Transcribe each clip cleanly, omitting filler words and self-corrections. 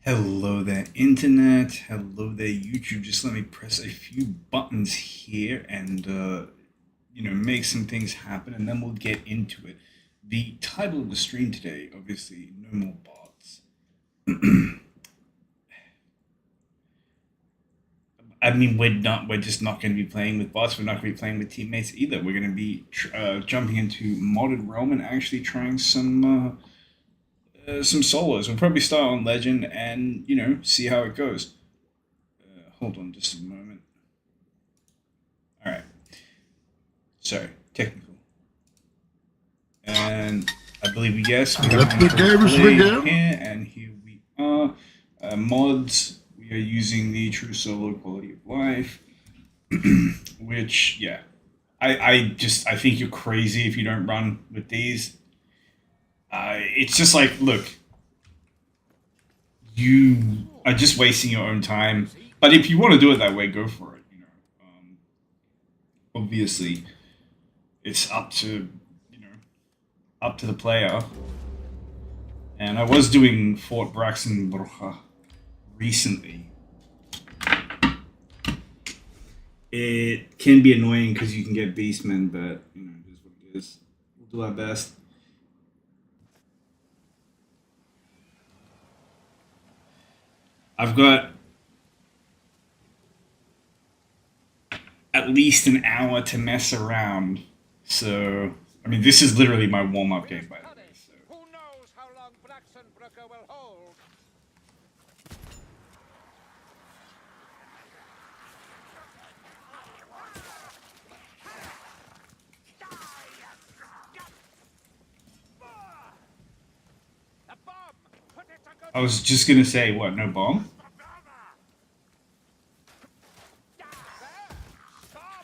Hello there, Internet. Hello there, YouTube. Just let me press a few buttons here and, make some things happen, and then we'll get into it. The title of the stream today, obviously, no more bots. I mean, we're just not going to be playing with bots. We're not going to be playing with teammates either. We're going to be jumping into modded realm and actually trying some solos. We'll probably start on legend and see how it goes. Hold on just a moment. All right. Sorry, technical. And I believe yes, we Let the games begin. here, and here we are. Mods. We are using the True Solo Quality of Life, which I think you're crazy if you don't run with these. It's just like, look, you are just wasting your own time. But if you want to do it that way, go for it. Obviously, it's up to the player. And I was doing Fort Braxenbruch recently. It can be annoying because you can get beastmen, but it is what it is. We'll do our best. I've got at least an hour to mess around. So, I mean, this is literally my warm-up game, by the way. So. Who knows how long Braxenbrooker will hold? I was just gonna say, what, no bomb?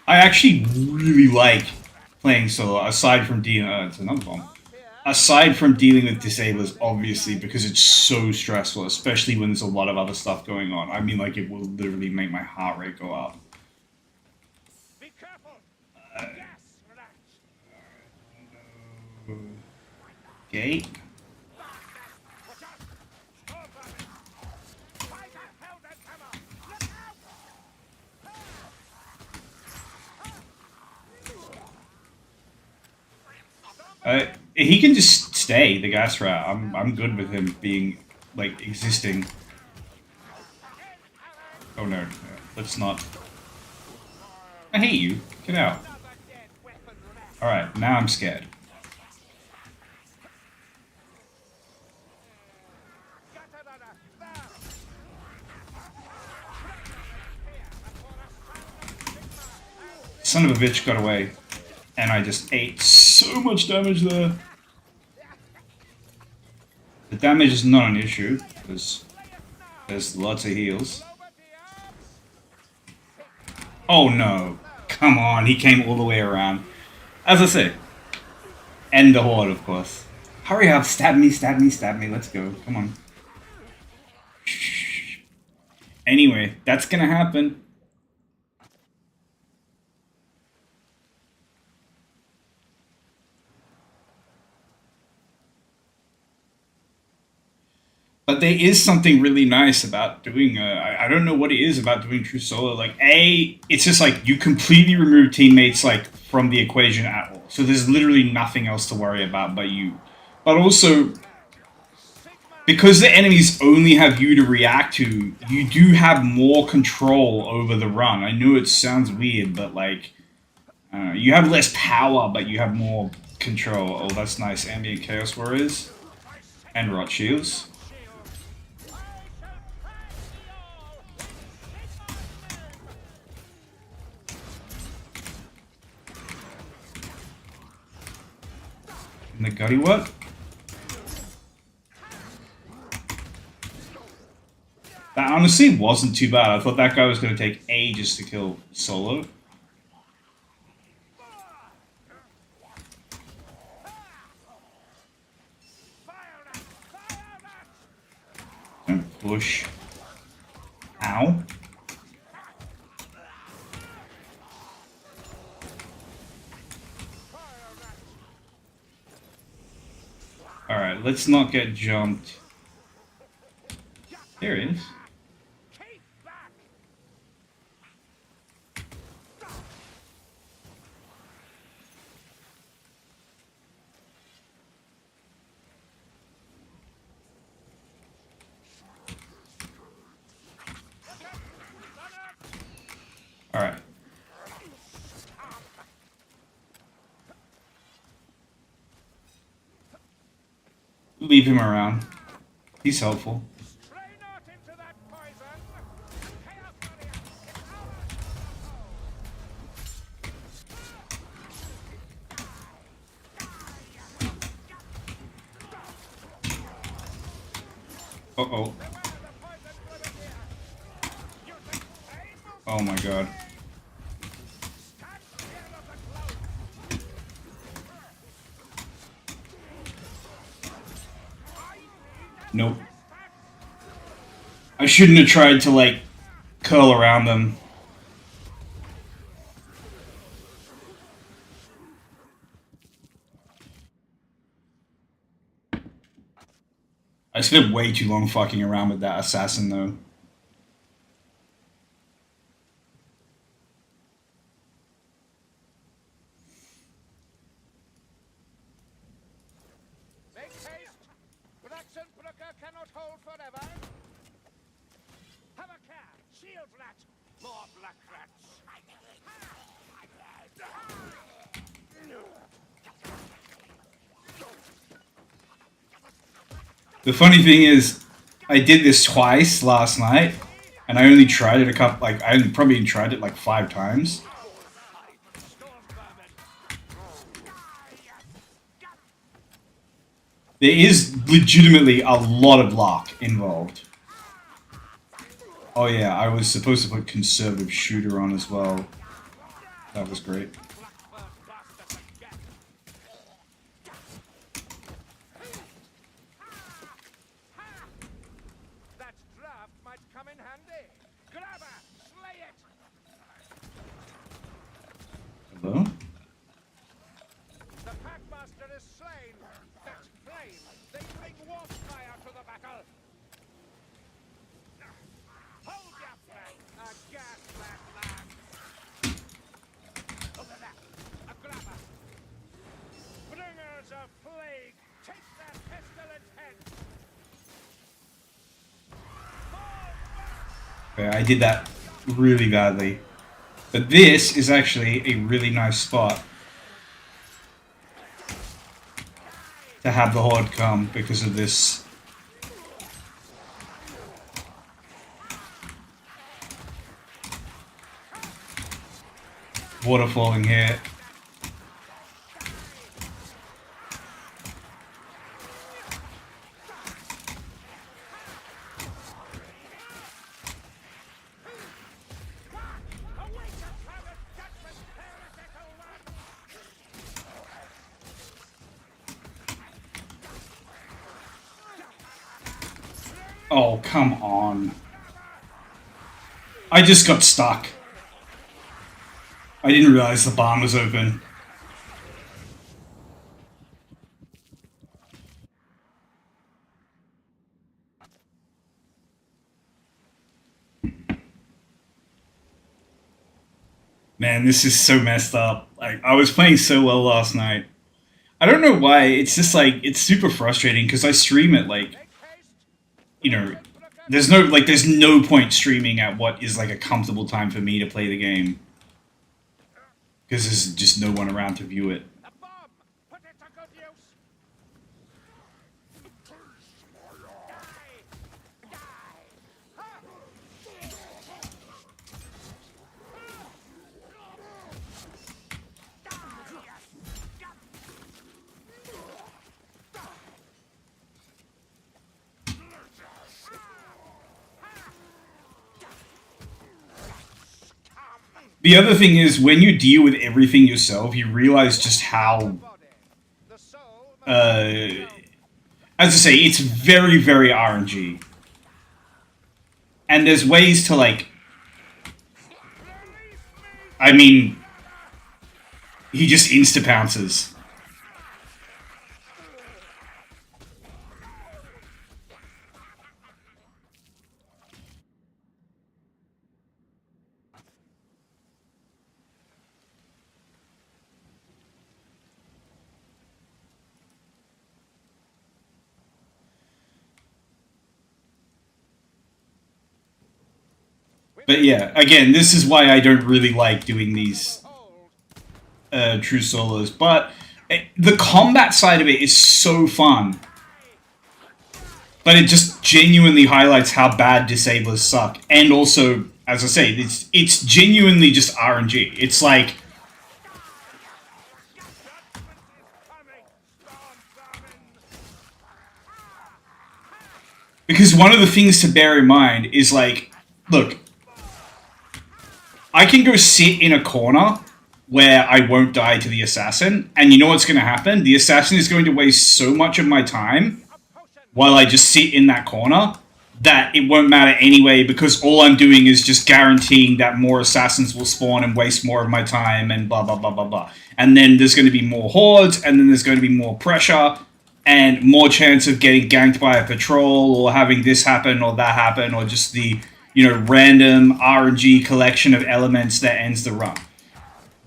I actually really like playing solo, aside from dealing. It's another bomb. Aside from dealing with disablers, obviously, because it's so stressful, especially when there's a lot of other stuff going on. I mean, like, it will literally make my heart rate go up. Be careful. Gate. He can just stay the gas rat. I'm good with him being like existing. Oh no, let's not. I hate you. Get out. All right, now I'm scared. Son of a bitch got away. And I just ate so much damage there. The damage is not an issue, because there's lots of heals. Oh no. Come on, he came all the way around. As I say, end the horde, of course. Hurry up, stab me, stab me, stab me. Let's go. Come on. Anyway, that's gonna happen. But there is something really nice about doing. I don't know what it is about doing true solo. Like, it's just like you completely remove teammates like from the equation at all. So there's literally nothing else to worry about but you. But also, because the enemies only have you to react to, you do have more control over the run. I know it sounds weird, but like, you have less power, but you have more control. Oh, that's nice. Ambient Chaos Warriors and Rot Shields. And the gutty what? That honestly wasn't too bad. I thought that guy was going to take ages to kill solo. Don't push. Ow. Alright, let's not get jumped. There it is. Keep back! All right. Leave him around. He's helpful. Stray not into that poison! Chaos Warrior, it's ours! Uh-oh. Beware the poison grenadier! Using flame will Oh my god. stand clear of the cloud! Nope. I shouldn't have tried to, like, curl around them. I spent way too long fucking around with that assassin, though. Make haste! Braxenbrücker cannot hold forever! Have a care! Shield rat! More black rats! The funny thing is, I did this twice last night, and I only tried it a couple, like, I probably tried it like 5 times. There is legitimately a lot of luck involved. Oh yeah, I was supposed to put conservative shooter on as well. That was great. That draft might come in handy! Grab her! Slay it! Hello? The Packmaster is slain! That flame! They bring warp fire to the battle! Hold your flag! A gas blast lag! Over there! A grabber! Bringers of plague! Take their pestilent heads! Okay, I did that really badly. But this is actually a really nice spot to have the horde come because of this. Waterfalling here. Oh, come on. I just got stuck. I didn't realize the barn was open. Man, this is so messed up. Like, I was playing so well last night. I don't know why. It's just like, it's super frustrating because I stream at like, you know, there's no point streaming at what is like a comfortable time for me to play the game. Because there's just no one around to view it. A bomb! Put it to good use! Die! The other thing is, when you deal with everything yourself, you realize just how, Body. The soul as I say, it's very, very RNG. And there's ways to, like, I mean, he just insta-pounces. But yeah, again, this is why I don't really like doing these Hold. true solos. But the combat side of it is so fun. But it just genuinely highlights how bad disablers suck. And also, as I say, it's genuinely just RNG. It's like, because one of the things to bear in mind is like, look, I can go sit in a corner where I won't die to the assassin, and you know what's going to happen? The assassin is going to waste so much of my time while I just sit in that corner that it won't matter anyway, because all I'm doing is just guaranteeing that more assassins will spawn and waste more of my time and blah, blah, blah, blah, blah. And then there's going to be more hordes, and then there's going to be more pressure, and more chance of getting ganked by a patrol, or having this happen or that happen, or just the, random RNG collection of elements that ends the run.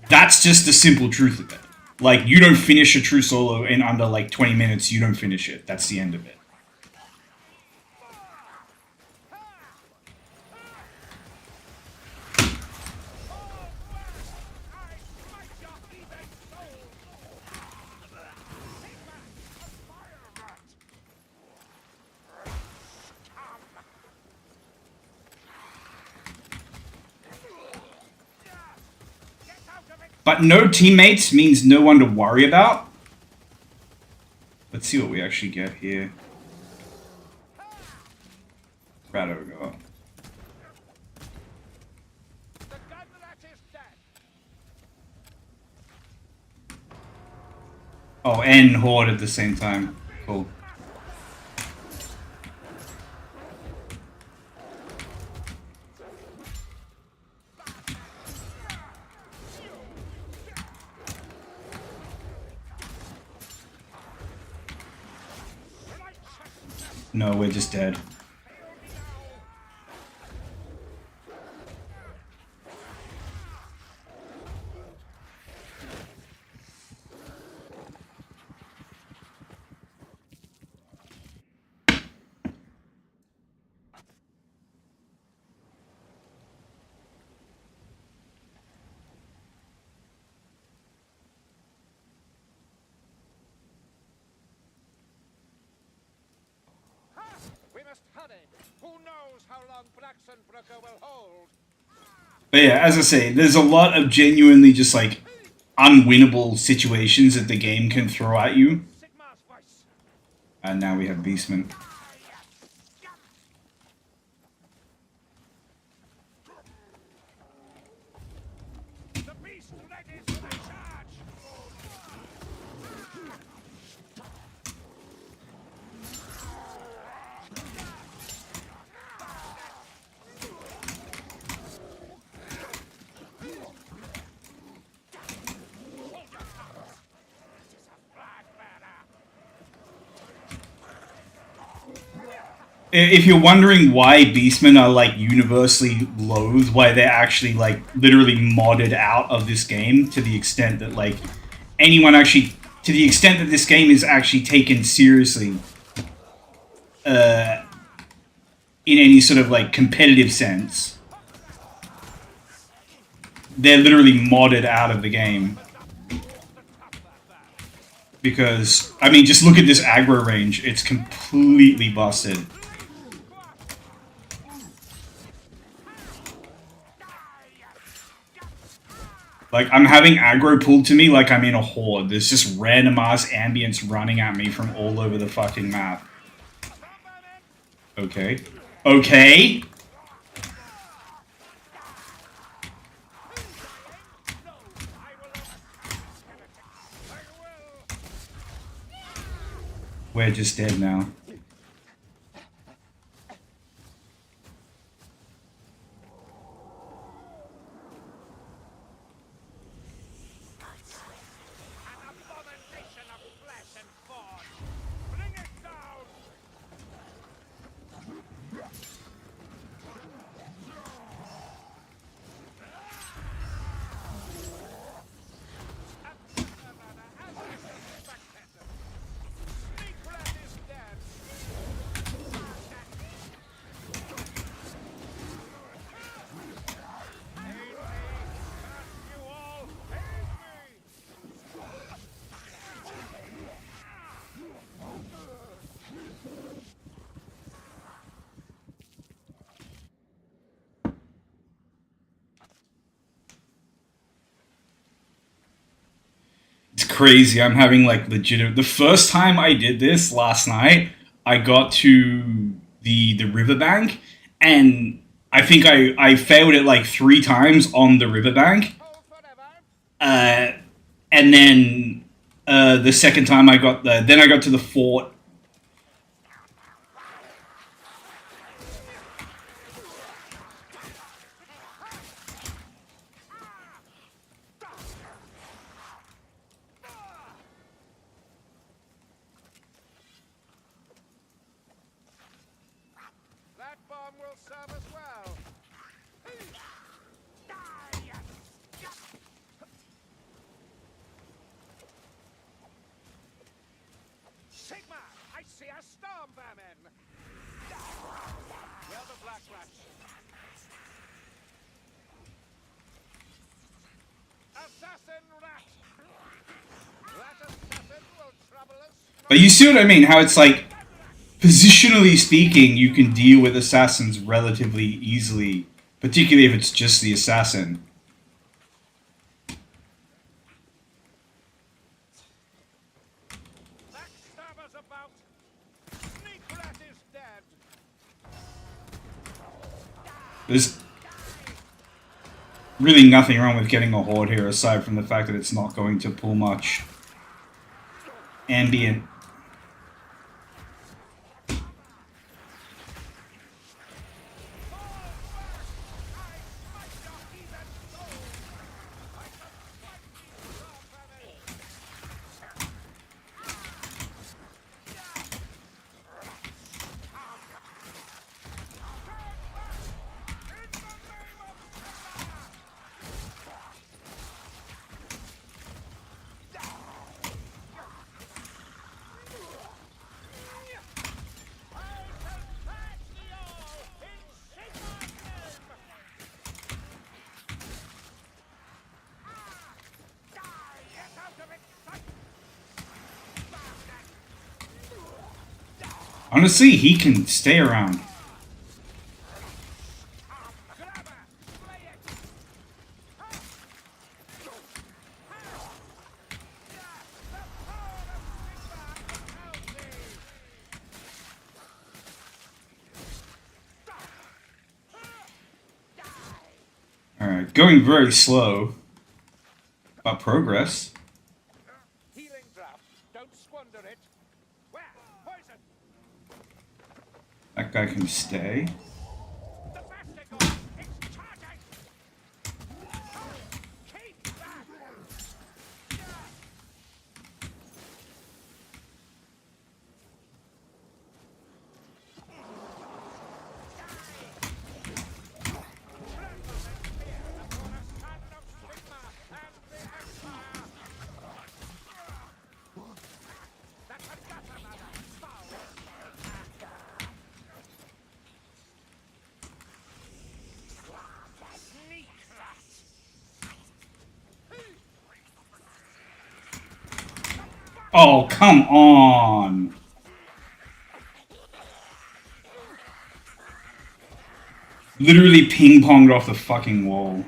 That's just the simple truth of it. Like, you don't finish a true solo in under, 20 minutes, you don't finish it. That's the end of it. But no teammates means no one to worry about. Let's see what we actually get here. Right over go. The gun rat is dead. Oh, and horde at the same time. Cool. No, we're just dead. We must hurry. Who knows how long Braxenbrooker will hold? But yeah, as I say, there's a lot of genuinely just unwinnable situations that the game can throw at you. Sigmar's voice. And now we have Beastman. The beast ready for the charge. If you're wondering why Beastmen are universally loathed, why they're actually literally modded out of this game to the extent that to the extent that this game is actually taken seriously in any sort of competitive sense, they're literally modded out of the game. Because, I mean, just look at this aggro range. It's completely busted. I'm having aggro pulled to me like I'm in a horde. There's just random ass ambience running at me from all over the fucking map. Okay. Okay? We're just dead now. crazy. I'm having like legitimate. The first time I did this last night, I got to the riverbank, and I think I failed it like 3 times on the riverbank. Hold forever. Uh, and then the second time then I got to the fort. That bomb will serve us well. Sigma, I see a storm vermin. You're the black rats. Assassin rat. That assassin will trouble us. But you see what I mean? How it's like, positionally speaking, you can deal with assassins relatively easily, particularly if it's just the assassin. Backstabber's about. Sneak rat is dead. There's really nothing wrong with getting a horde here, aside from the fact that it's not going to pull much ambient. Honestly, he can stay around. Alright, going very slow, but progress. Healing draft. Don't squander it. Where? Poison. That guy can stay. The Bastigon. It's charging. Keep back. Oh, come on! Literally ping-ponged off the fucking wall.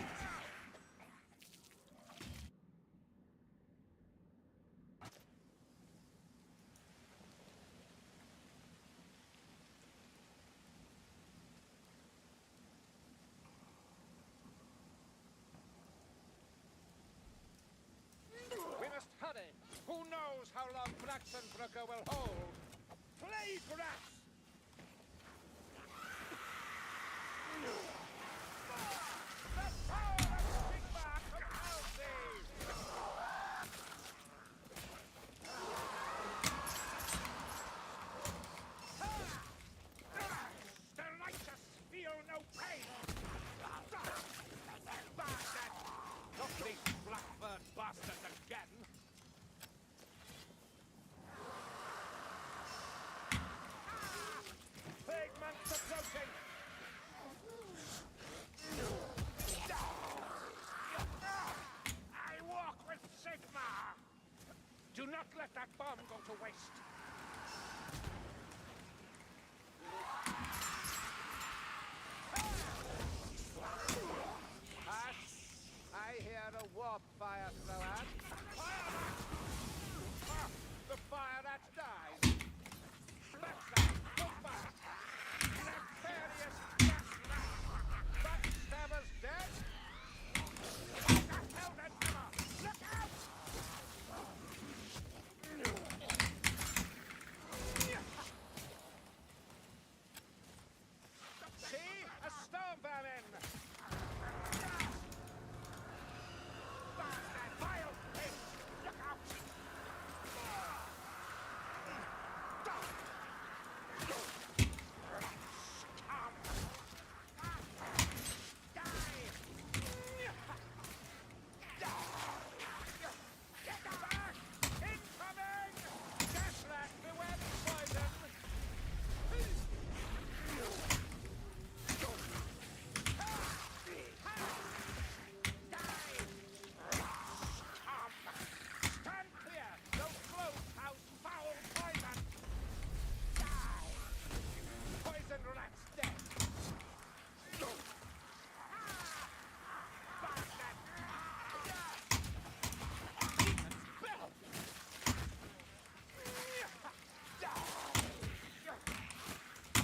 We must hurry. Who knows how long Braxenbrooker will hold? Plague rats! The power of Sigma compels thee! The righteous feel no pain! Bastard! Not these blackbird bastards again!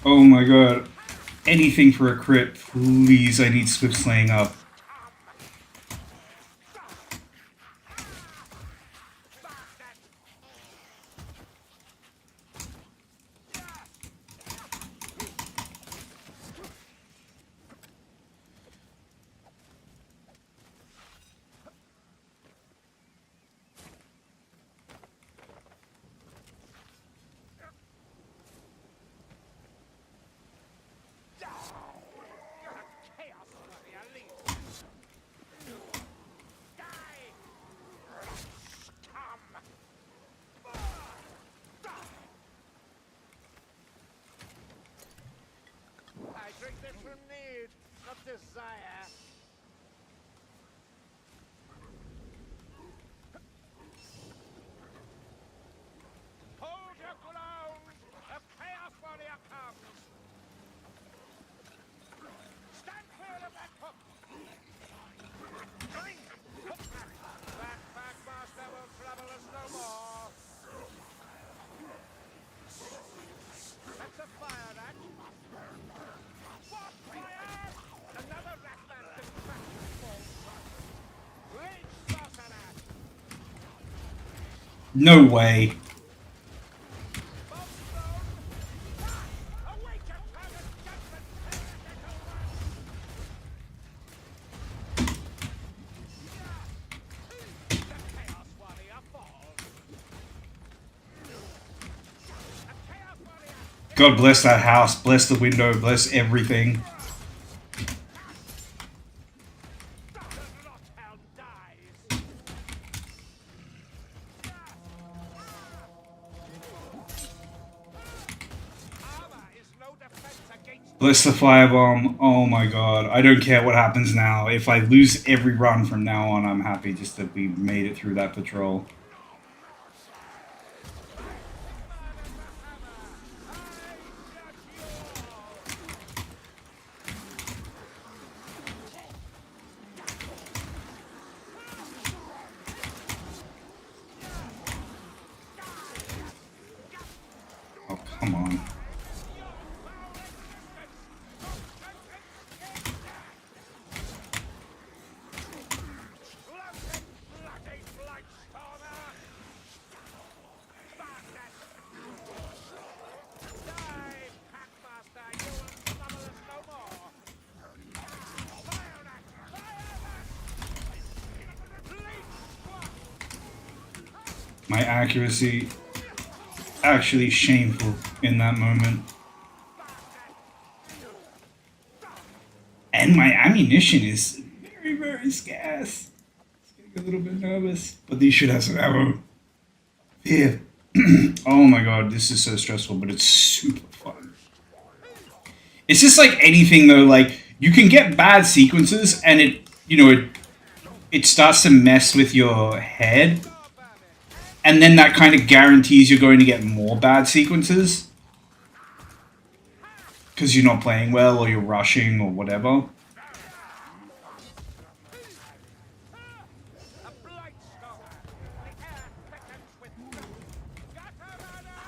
Oh my god. Anything for a crit, please. I need Swift Slaying up. Chaos warrior leads. Die! Scum! I drink this from need, not desire. Hold your ground! A chaos warrior comes! Stand clear of that hook! Drink! Hook back! That master will trouble us no more! That's a fire rat! What fire? Another rat man can crack the false front! Rage sorcerer! No way. Bombstone! Await your turn of judgment, heretical one! The Chaos Warrior falls! A Chaos Warrior! God bless that house. Bless the window. Bless everything. The Rothelm dies! Armor is no defense against Bless the firebomb. Oh my god. I don't care what happens now. If I lose every run from now on, I'm happy just that we made it through that patrol. Oh, come on. bloody Blightstormer! Sparknet! Die, Packmaster! You will trouble us no more! Fire that! Fire that! Bleach squad! My accuracy actually shameful in that moment. And my ammunition is very, very scarce. It's getting a little bit nervous. But these should have some ammo. Yeah. Oh my god, this is so stressful, but it's super fun. It's just like anything though, like you can get bad sequences and it starts to mess with your head. And then that kind of guarantees you're going to get more bad sequences. Because you're not playing well or you're rushing or whatever. A Blightstormer! The air thickens with Gatorada!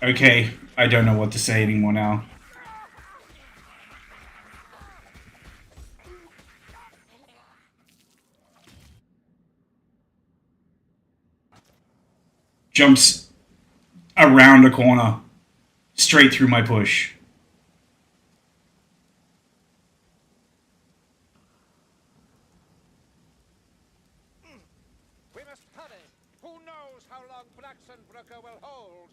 Okay, I don't know what to say anymore now. Jumps around a corner, straight through my push. We must hurry. Who knows how long Braxenbrooker will hold?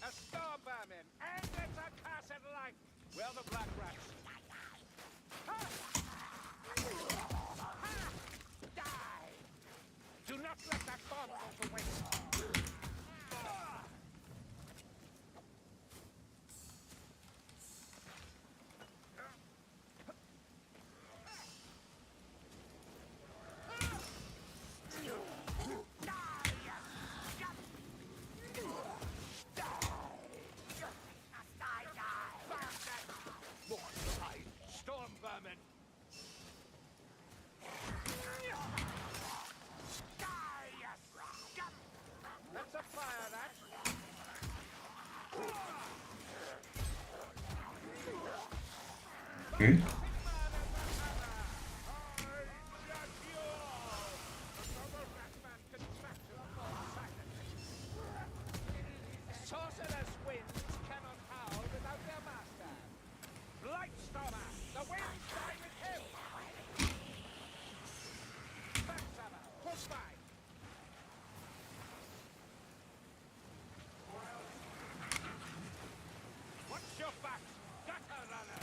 A storm vermin, and it's a cursed light. Where the black rats? Ha! Ha! Die! Do not let that bomb go to waste. Okay. Sorcerer's winds cannot howl without their master. Blightstormer, the winds die with him. Backstabber, push by. Watch your back, gutter runner.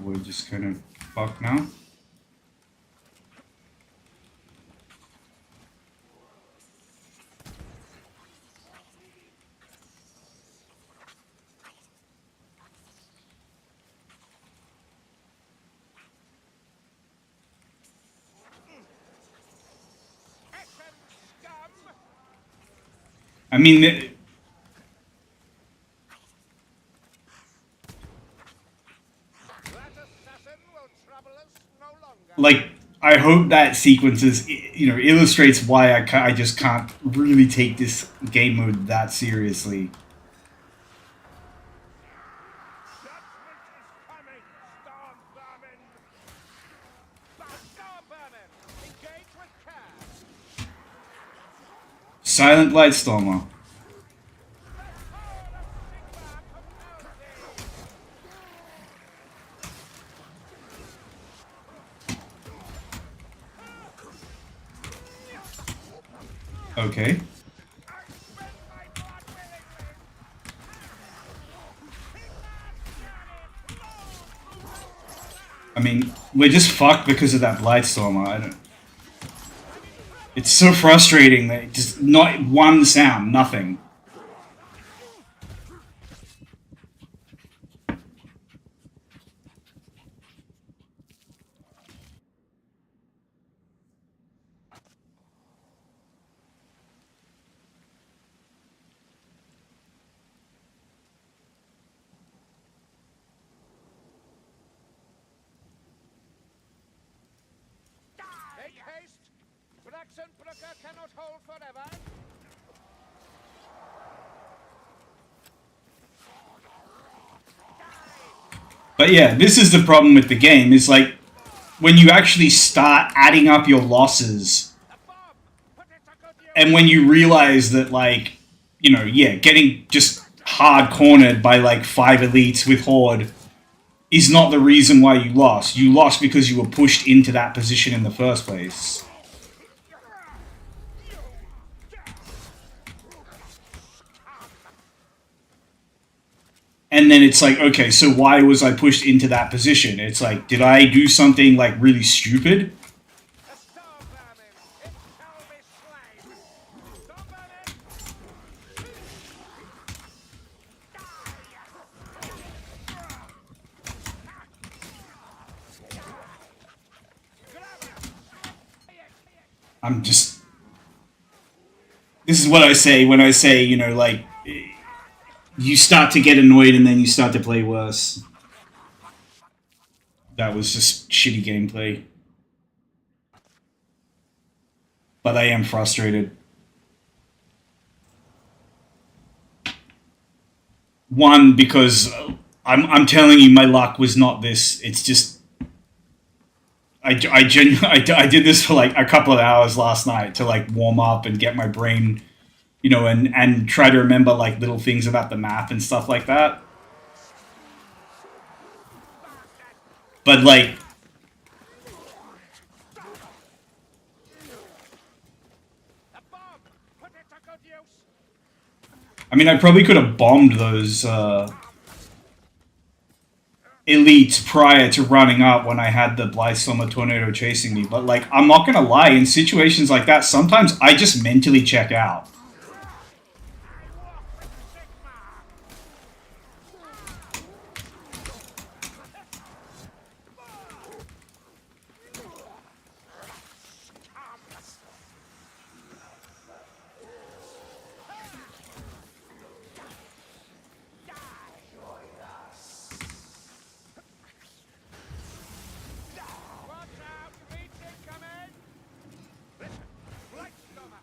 We're just kind of fucked now. Hessian scum. I mean, That assassin will trouble us no longer. like, I hope that sequence is, illustrates why I just can't really take this game mode that seriously. Judgment is coming, storm vermin. Storm vermin, engage with care. Silent Blightstormer. The power of Sigma compels thee. Okay. I spend my blood willingly. I mean, we're just fucked because of that Blightstormer. I don't. It's so frustrating that just not one sound, nothing. Make haste. Braxenbrücker cannot hold forever. But yeah, this is the problem with the game. Is like when you actually start adding up your losses, A bomb. Put it to good use. and when you realize that, like, getting just hard cornered by like 5 elites with Horde is not the reason why you lost. You lost because you were pushed into that position in the first place. And then it's like, okay, so why was I pushed into that position? It's like, did I do something like really stupid? A storm vermin. It shall be slain. Storm vermin. I'm just. This is what I say when I say, like, you start to get annoyed and then you start to play worse. That was just shitty gameplay. But I am frustrated. One, because I'm telling you, my luck was not this. It's just. I did this for like a couple of hours last night to like warm up and get my brain, and try to remember like little things about the map and stuff like that. But like, A bomb. Put it to good use. I mean, I probably could have bombed those elites prior to running up when I had the Blightstormer Tornado chasing me. But like, I'm not gonna lie, in situations like that, sometimes I just mentally check out. I walk with Sigma. Watch out, reach incoming. Listen, Blightstormer.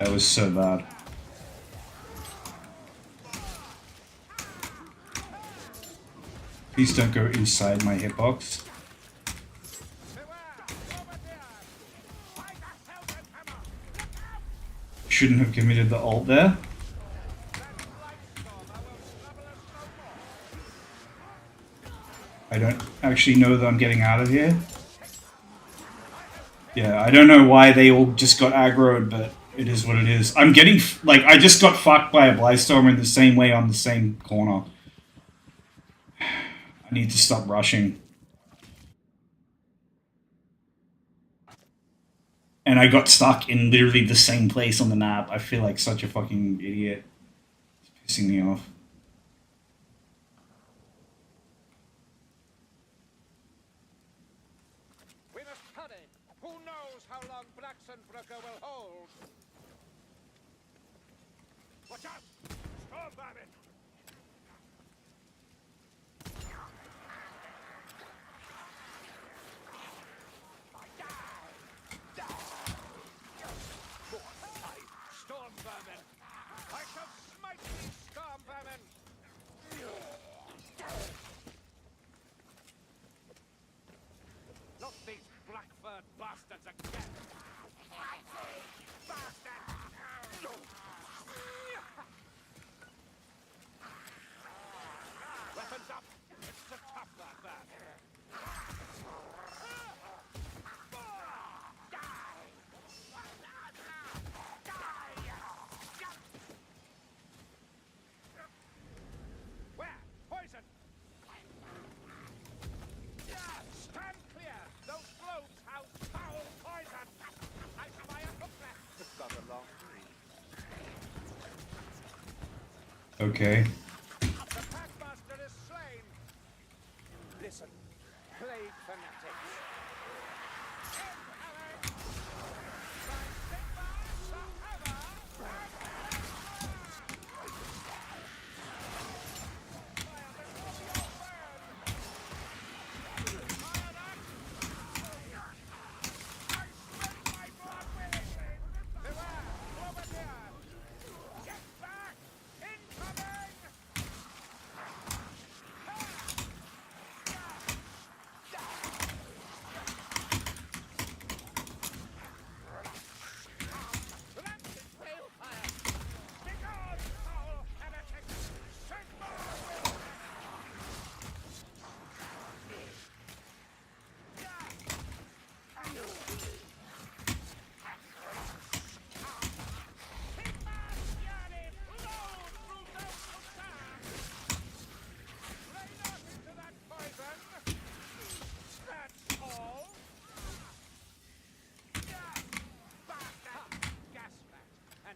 That was so bad. Please don't go inside my hitbox. Shouldn't have committed the ult there. I don't actually know that I'm getting out of here. Yeah, I don't know why they all just got aggroed, but it is what it is. I'm getting, like, I just got fucked by a Blightstormer in the same way on the same corner. I need to stop rushing. And I got stuck in literally the same place on the map. I feel like such a fucking idiot. It's pissing me off. We must hurry. Who knows how long Braxenbrooker will hold? Watch out! Storm vermin! Storm vermin! I shall smite these storm vermin! Not these black-furred bastards again! Bastard! Weapons up! It's the top that. Where? Poison! Stand clear! Those globes house foul poison! I spy a hook left! It's got a long reach. Okay. The Packmaster is slain! Listen, plague fanatics.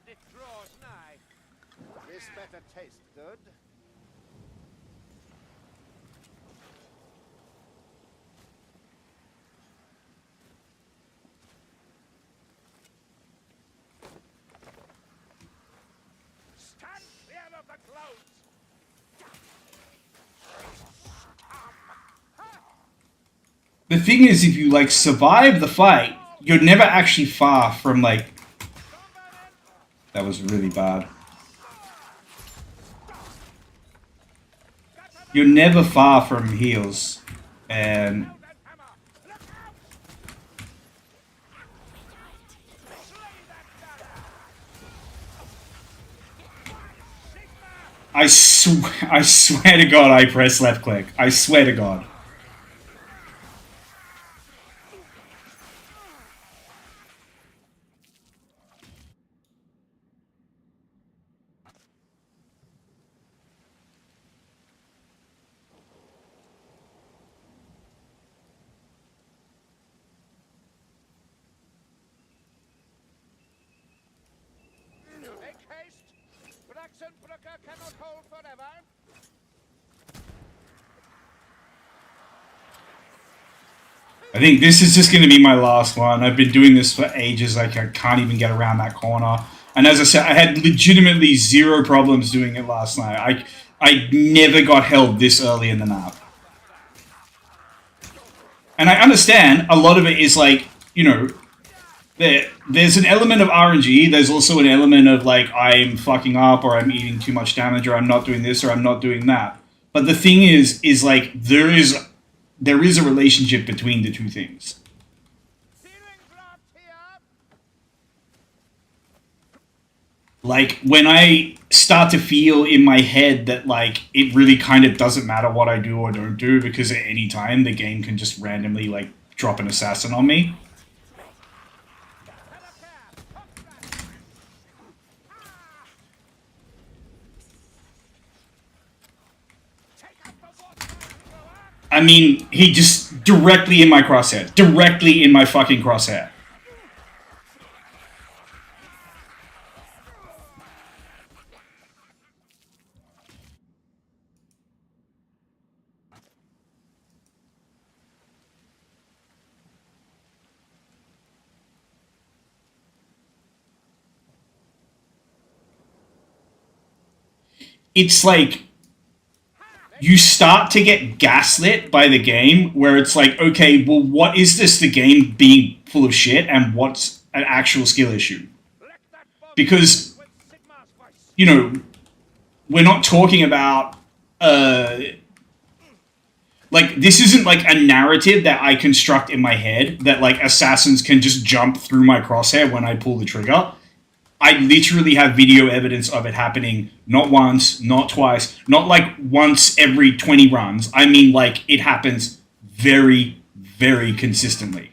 It draws nigh. This better taste good. Stand clear of the clouds! The thing is, if you, like, survive the fight, you're never actually far from, like... That was really bad. You're never far from heals. And... I swear to God I press left click. I swear to God. Make haste! Braxenbrooker cannot hold forever! I think this is just going to be my last one. I've been doing this for ages. Like, I can't even get around that corner. And as I said, I had legitimately zero problems doing it last night. I never got held this early in the map. And I understand a lot of it is like, you know, there's an element of RNG. There's also an element of like I'm fucking up, or I'm eating too much damage, or I'm not doing this, or I'm not doing that. But the thing is like there is a relationship between the two things. Ceiling dropped here. Like when I start to feel in my head that like it really kind of doesn't matter what I do or don't do because at any time the game can just randomly like drop an assassin on me. Telecast. Hook that. Ah! Take out the water thrower. I mean, he just directly in my crosshair. Directly in my fucking crosshair. It's like you start to get gaslit by the game where it's like, okay, well, what is this the game being full of shit and what's an actual skill issue? Let that bomb Because, with Sigma's voice. you know, we're not talking about like this isn't like a narrative that I construct in my head that like assassins can just jump through my crosshair when I pull the trigger. I literally have video evidence of it happening not once, not twice, not like once every 20 runs. I mean like it happens very, very consistently.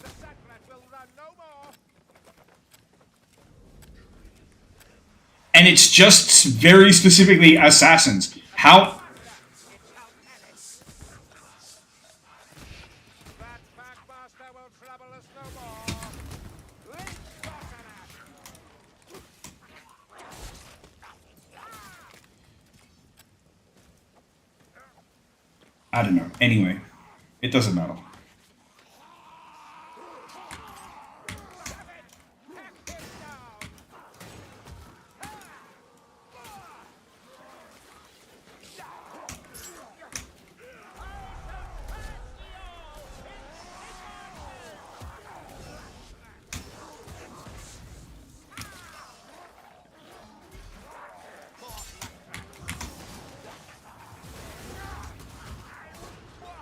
The Sagrat will run no more. And it's just very specifically assassins. How That Packmaster will trouble us no more. Lynch Sorcerer. I don't know. Anyway, it doesn't matter. Savage. Hack him down.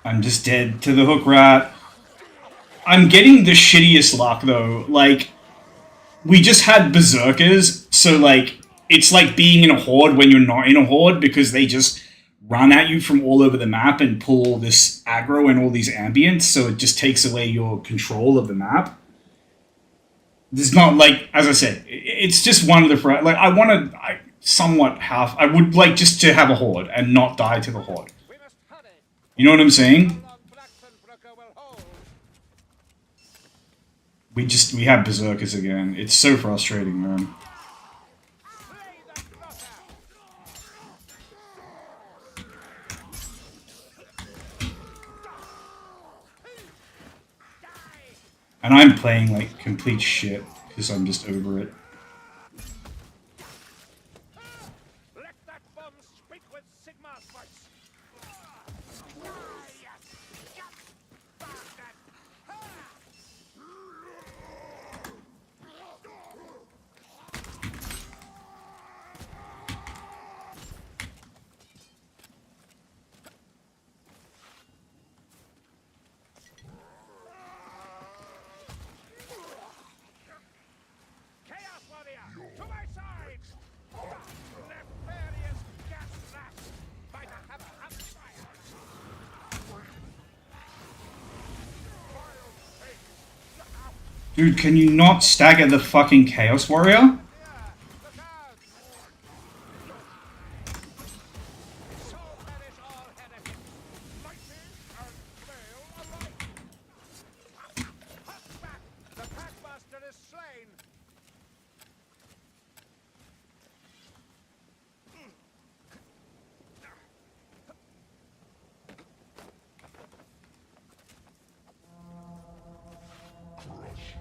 I'm just dead to the hook rat. I'm getting the shittiest luck though. Like, we just had berserkers, so like, it's like being in a horde when you're not in a horde because they just run at you from all over the map and pull all this aggro and all these ambience, so it just takes away your control of the map. There's not like, as I said, it's just one of the like I want to, I would like just to have a horde and not die to the horde. We must hurry. You know what I'm saying? How long Blackstone will hold. We have berserkers again. It's so frustrating, man. Slay the Grotter. Die. And I'm playing like complete shit because I'm just over it. Let that bomb speak with Sigma's voice. Chaos Warrior, to my side! Nefarious gas rats by the hammer and fire! Dude, can you not stagger the fucking Chaos Warrior? Here, look out! So perish all heretics, lightning and flail alike! Hut back! The Packmaster is slain! The Chaos Warrior! It's our show!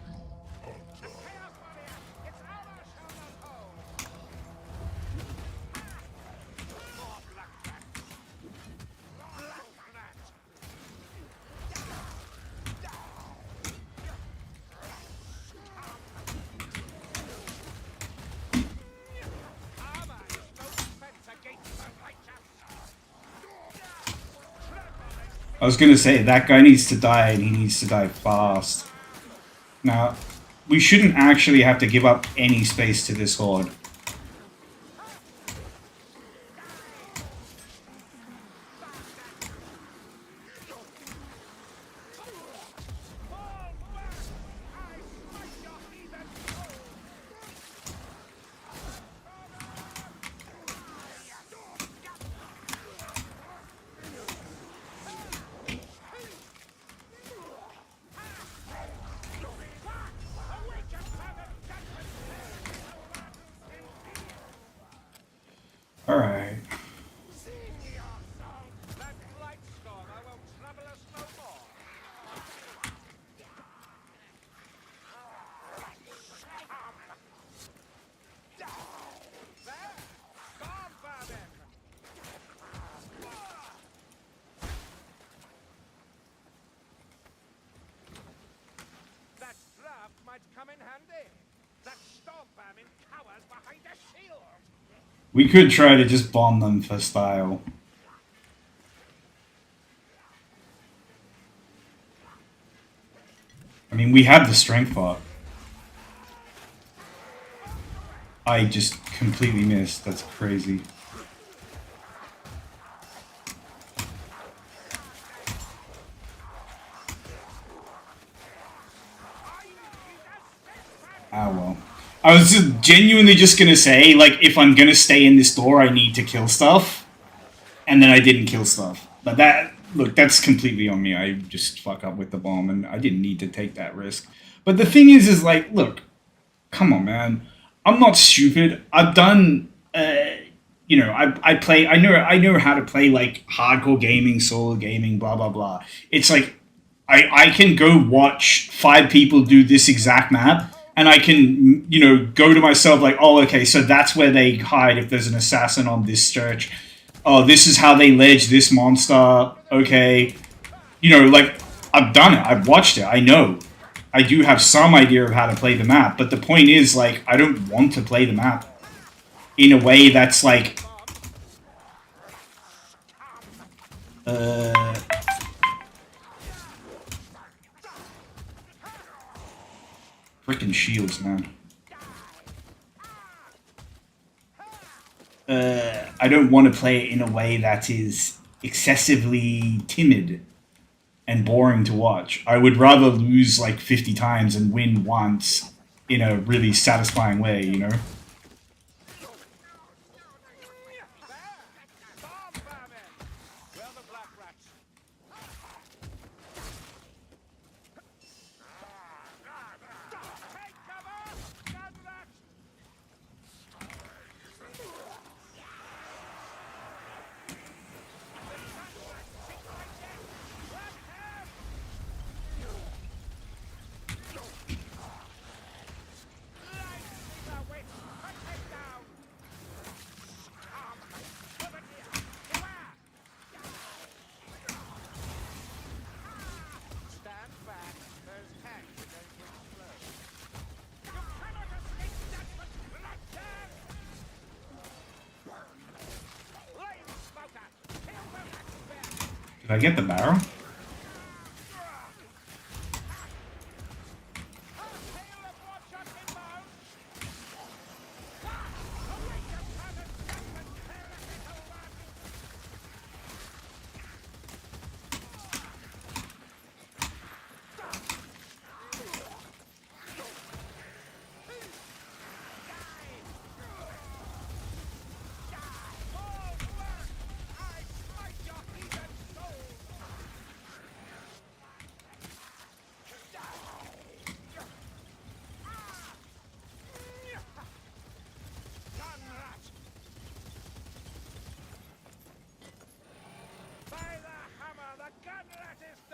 I was gonna say, that guy needs to die, and he needs to die fast. Now, we shouldn't actually have to give up any space to this horde. Alright. That draft might come in handy. That storm vermin cowers behind a shield. We could try to just bomb them for style. I mean, we have the strength part. I just completely missed. That's crazy. Ah, well. I was just genuinely just gonna say, like, if I'm gonna stay in this door, I need to kill stuff. And then I didn't kill stuff. But that, look, that's completely on me. I just fuck up with the bomb, and I didn't need to take that risk. But the thing is like, look, come on, man. I'm not stupid. I've done, you know, I play. I know how to play like hardcore gaming, solo gaming, blah blah blah. It's like I can go watch 5 people do this exact map, and I can, you know, go to myself like, oh, okay, so that's where they hide if there's an assassin on this church. Oh, this is how they ledge this monster. Okay, you know, like, I've done it. I've watched it. I know. I do have some idea of how to play the map, but the point is, like, I don't want to play the map in a way that's like, freaking shields, man. I don't want to play it in a way that is excessively timid and boring to watch. I would rather lose like 50 times and win once in a really satisfying way, you know? Did I get the barrel?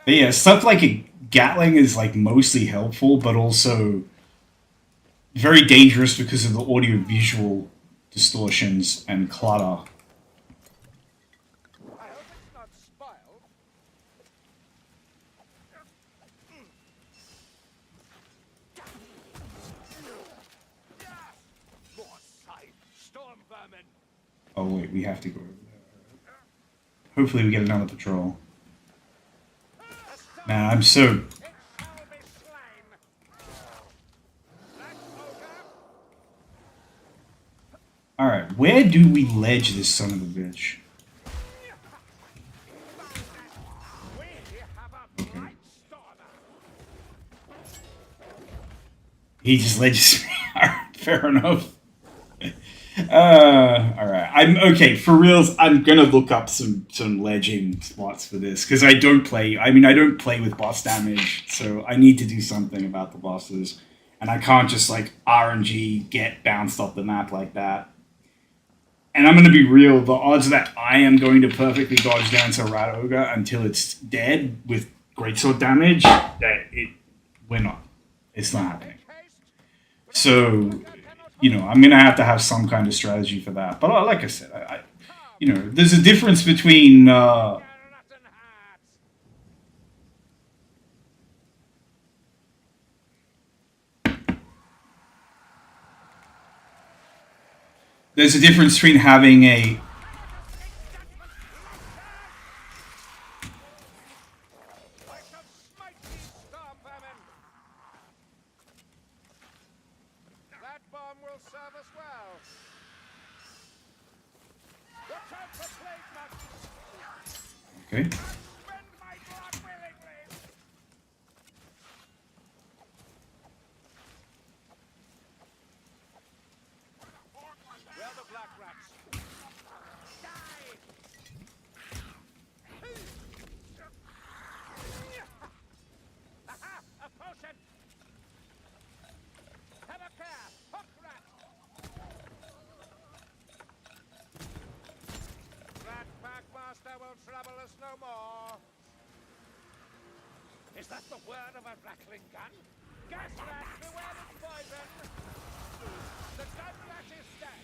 But yeah, stuff like a Gatling is like mostly helpful, but also very dangerous because of the audio visual distortions and clutter. I hope it's not spoiled. More sight, storm vermin. Oh wait, we have to go over there. Hopefully we get another patrol. Man, I'm so... It shall be slain. Black ogre. Alright, where do we ledge this son of a bitch? We have a Okay. bright stormer. He just ledges me. Alright, fair enough. Alright. I'm okay, for reals, I'm gonna look up some ledging spots for this, because I don't play with boss damage, so I need to do something about the bosses. And I can't just like RNG get bounced off the map like that. And I'm gonna be real, the odds that I am going to perfectly dodge down to Rat Ogre until it's dead with greatsword damage, we're not. It's not happening. So, you know, I'm gonna have to have some kind of strategy for that. But like I said, you know, there's a difference between having a That bomb will serve us well. Watch out for plague monsters. okay. Spend my blood willingly. Where are the black rats? Die! Aha! A potion! Have a care! Hook rat! Rat Packmaster will trouble us no more. Is that the word of a rattling gun? Gas rat, beware its poison! The gun rat is dead!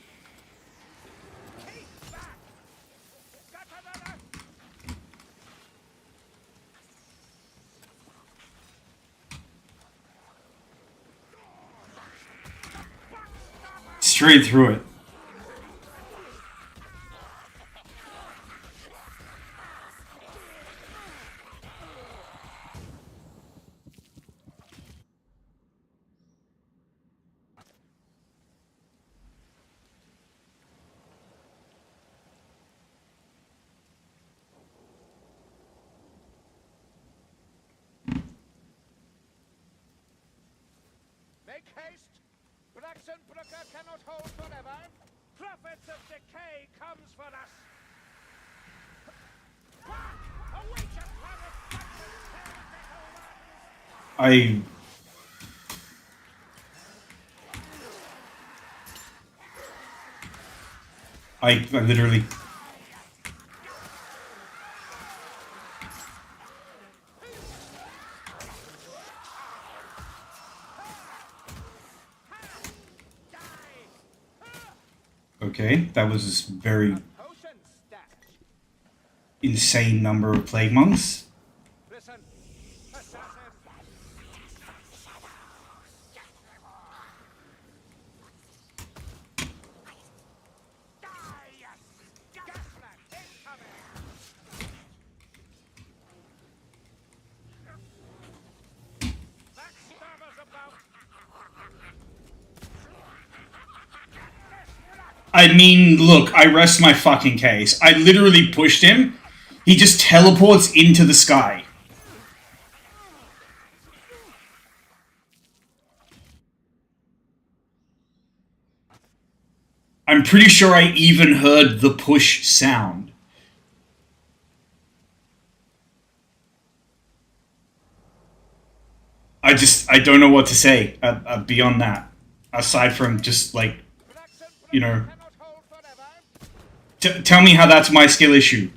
Keep back! Got another! Straight through it. Make haste! Braxenbrooker cannot hold forever! Prophets of decay comes for us! Hark! Await a flood of judgment, little ones! I literally... Okay, that was this very Potion stash! insane number of plague monks. Listen! Assassin! Die! Gaslat incoming! Backstabber's about! I mean, look, I rest my fucking case. I literally pushed him. He just teleports into the sky. I'm pretty sure I even heard the push sound. I don't know what to say beyond that. Aside from just like, you know, Cannot hold forever! tell me how that's my skill issue.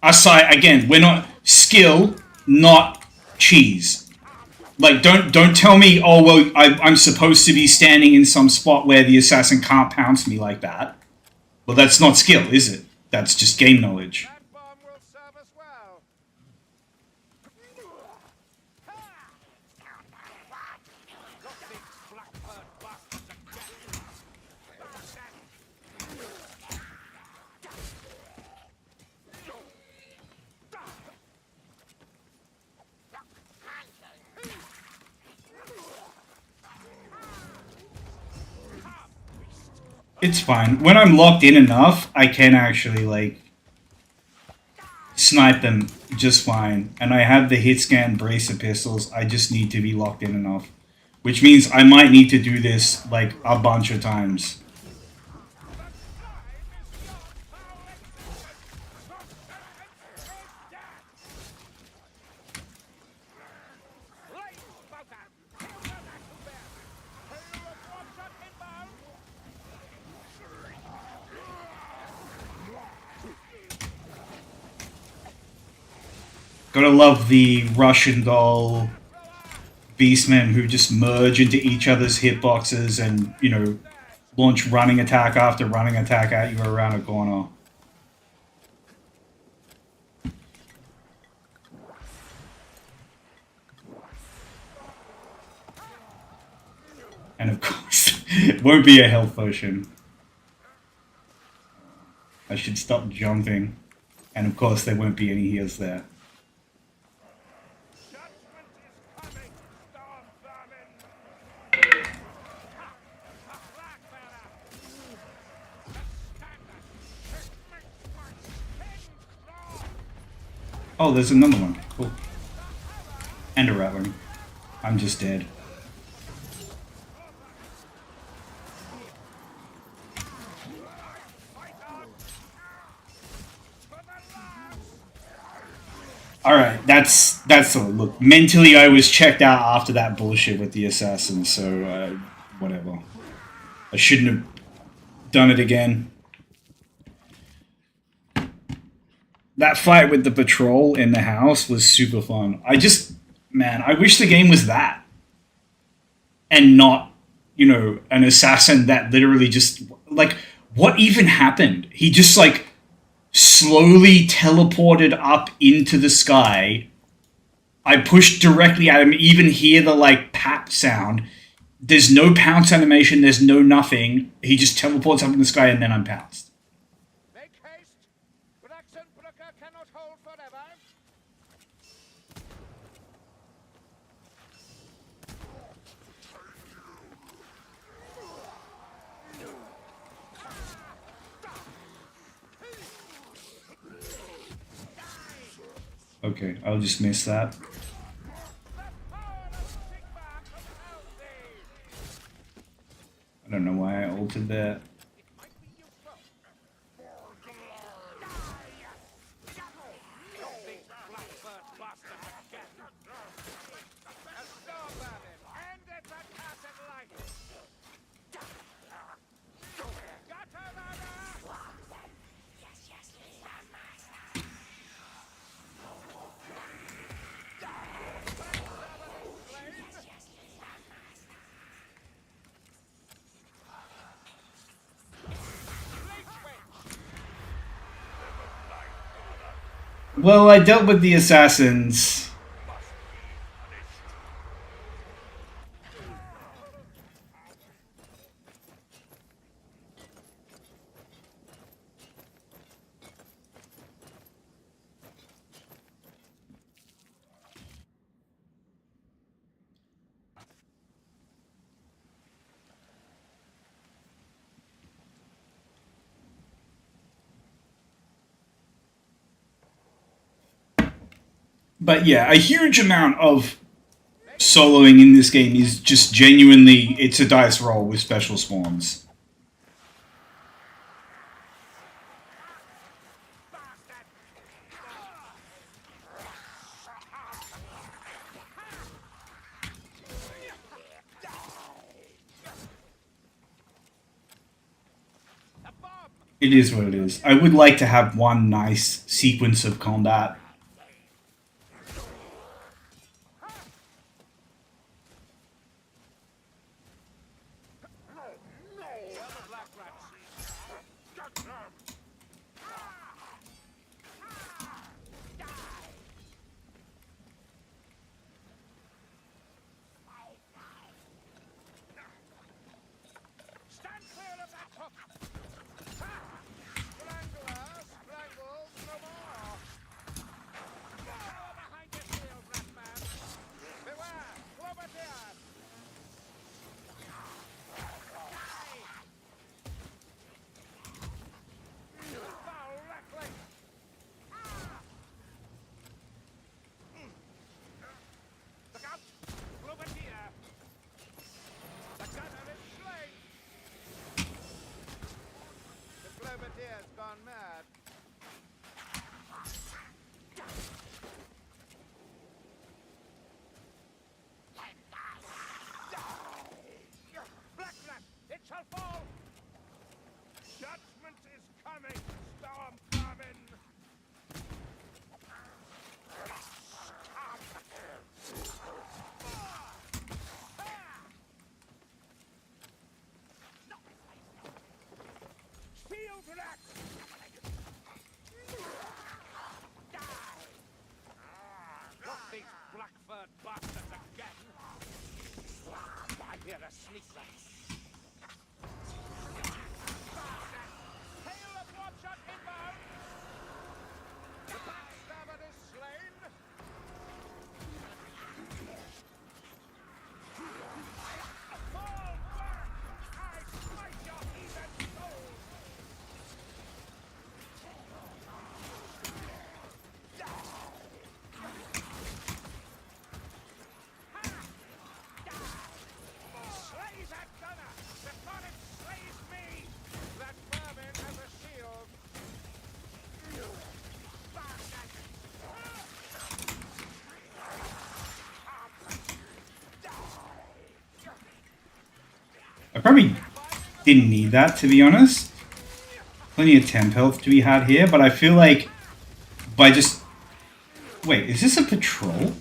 Aside, again, we're not skill, not cheese. Like, don't tell me, oh well, I'm supposed to be standing in some spot where the assassin can't pounce me like that. Well, that's not skill, is it? That's just game knowledge. That bomb will serve us well! Got these blackbird bastards again! It's fine. When I'm locked in enough, I can actually, like, snipe them just fine. And I have the hit scan bracer pistols. I just need to be locked in enough. Which means I might need to do this, like, a bunch of times. Gotta love the Russian doll beastmen who just merge into each other's hitboxes and, you know, launch running attack after running attack at you around a corner. And of course, it won't be a health potion. I should stop jumping. And of course, there won't be any heals there. Oh, there's another one. Cool. And a rattling. I'm just dead. Alright, that's all. Look, mentally I was checked out after that bullshit with the assassin, so whatever. I shouldn't have done it again. That fight with the patrol in the house was super fun. Man, I wish the game was that. And not, you know, an assassin that literally just, like, what even happened? He just, like, slowly teleported up into the sky. I pushed directly at him, even hear the, like, pap sound. There's no pounce animation, there's no nothing. He just teleports up in the sky and then I'm pounced. Cannot hold forever. Okay, I'll just miss that. I don't know why I altered that. Well, I dealt with the assassins. But yeah, a huge amount of soloing in this game is just genuinely, it's a dice roll with special spawns. It is what it is. I would like to have one nice sequence of combat. musketeer's gone mad. Black rat, it shall fall! Judgment is coming, storm vermin! Field rat! Not these black-furred bastards again! I hear a sneak rat. Hail of Watchot inbound! The backstabber is slain! Fall back! I smite your heathen souls! Slay that gunner before it slays me! That vermin has a shield! I probably didn't need that, to be honest. Plenty of temp health to be had here, but I feel like by just... Wait, is this a patrol?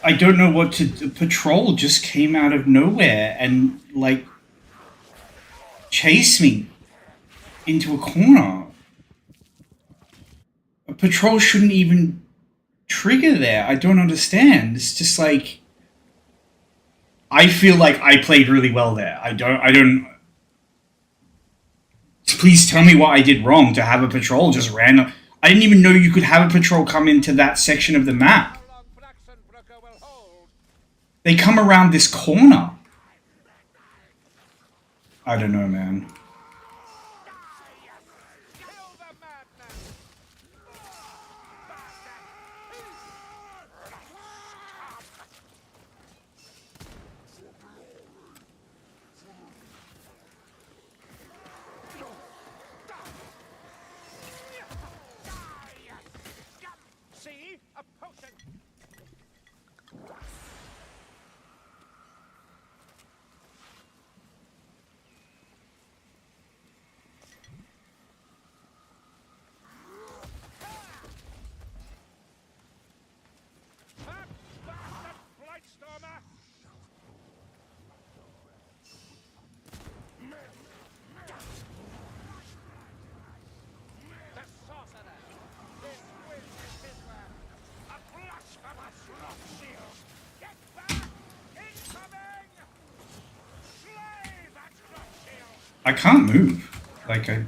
I don't know what to... Patrol just came out of nowhere and, like, chased me into a corner. A patrol shouldn't even trigger there. I don't understand. It's just like... I feel like I played really well there. I don't... Please tell me what I did wrong to have a patrol just random... I didn't even know you could have a patrol come into that section of the map. They come around this corner. I don't know, man. See? A potion! I can't move. Like, I...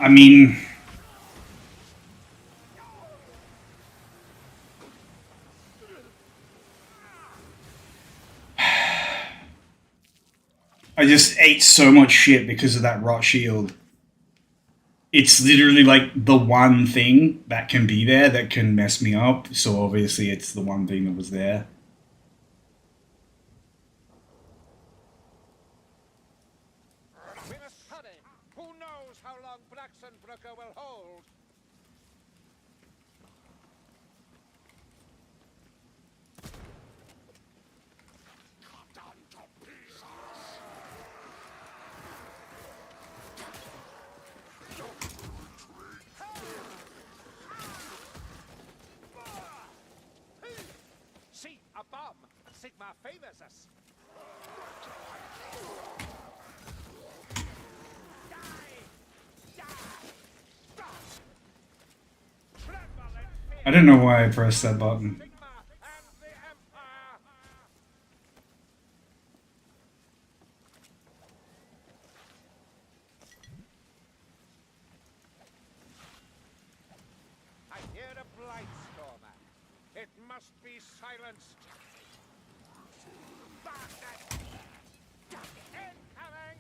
I mean, I just ate so much shit because of that rot shield. It's literally like the one thing that can be there that can mess me up. So obviously it's the one thing that was there. We must hurry. Who knows how long Braxenbrooker will hold? See, a bomb. Sigma favors us. I don't know why I pressed that button. Sigma and the Empire. I hear a Blightstormer. It must be silenced. Incoming!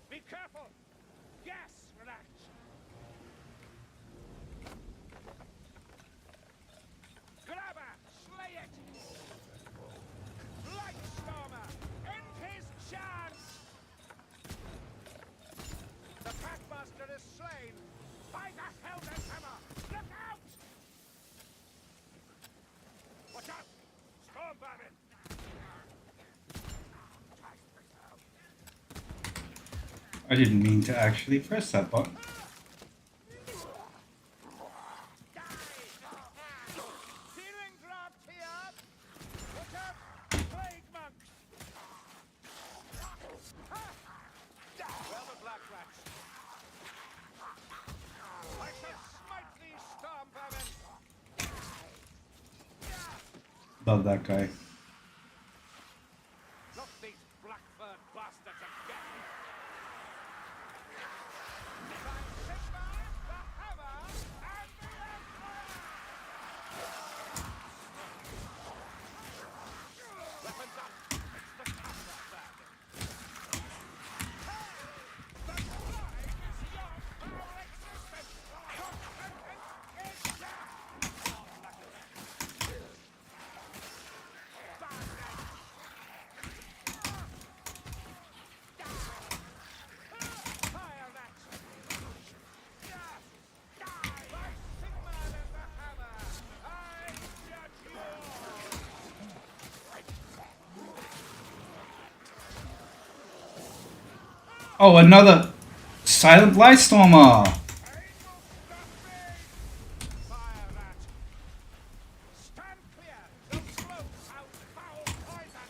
Be careful! Yes, relax! Grabber! Slay it! Blightstormer! End his chance! The Packmaster is slain! By the Helden Hammer! Look out! Watch out! Storm Vermin! I didn't mean to actually press that button. Ceiling dropped here! Watch out! Plague monk! Well, the black rats. I shall smite these storm vermin! Love that guy. Not these blackbird bastards again! By Sigma, the hammer, and the Empire! Weapons up! It's the counter flag! The flag is your whole existence! Your sentence is death! Fire that! By Sigma and the hammer, I judge you all! Oh, another Silent Blightstormer! Fire that! Stand clear! They'll float out foul poison!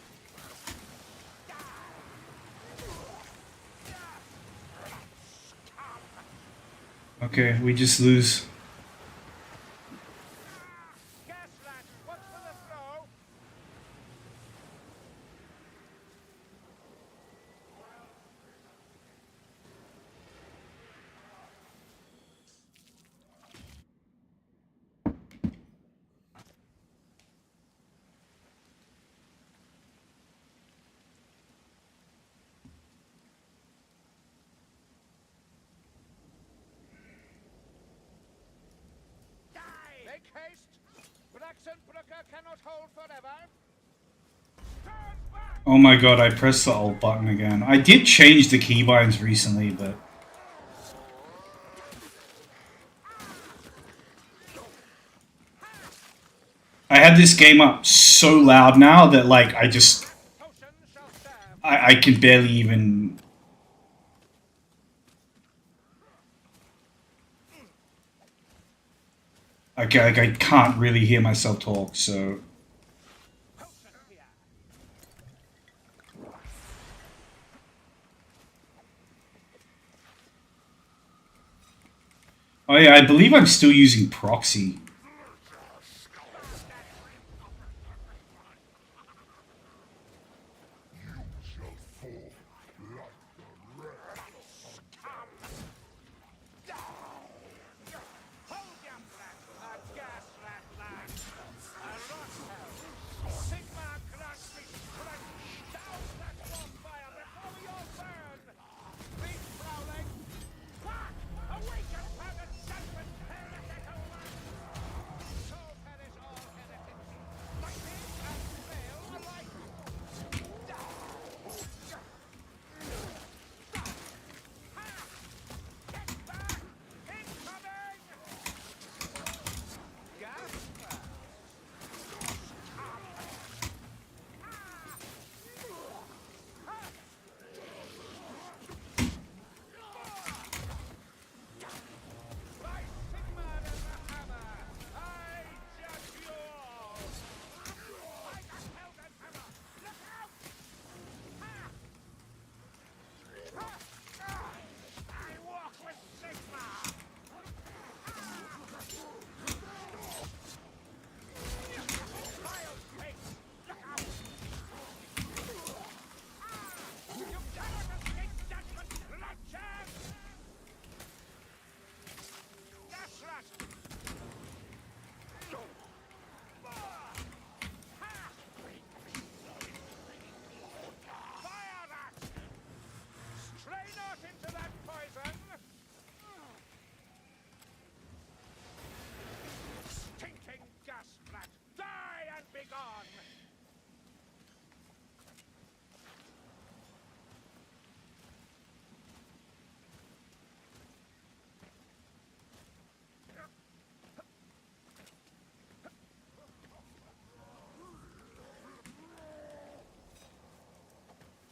Okay, we just lose. Gaslat, what's for the throw? Make haste! Braxenbrooker cannot hold forever! Stand back! Oh my god, I pressed the alt button again. I did change the keybinds recently, but... I had this game up so loud now that, like, I just... Potion shall serve! I can barely even... I can't really hear myself talk, so... Potion here! Oh yeah, I believe I'm still using proxy.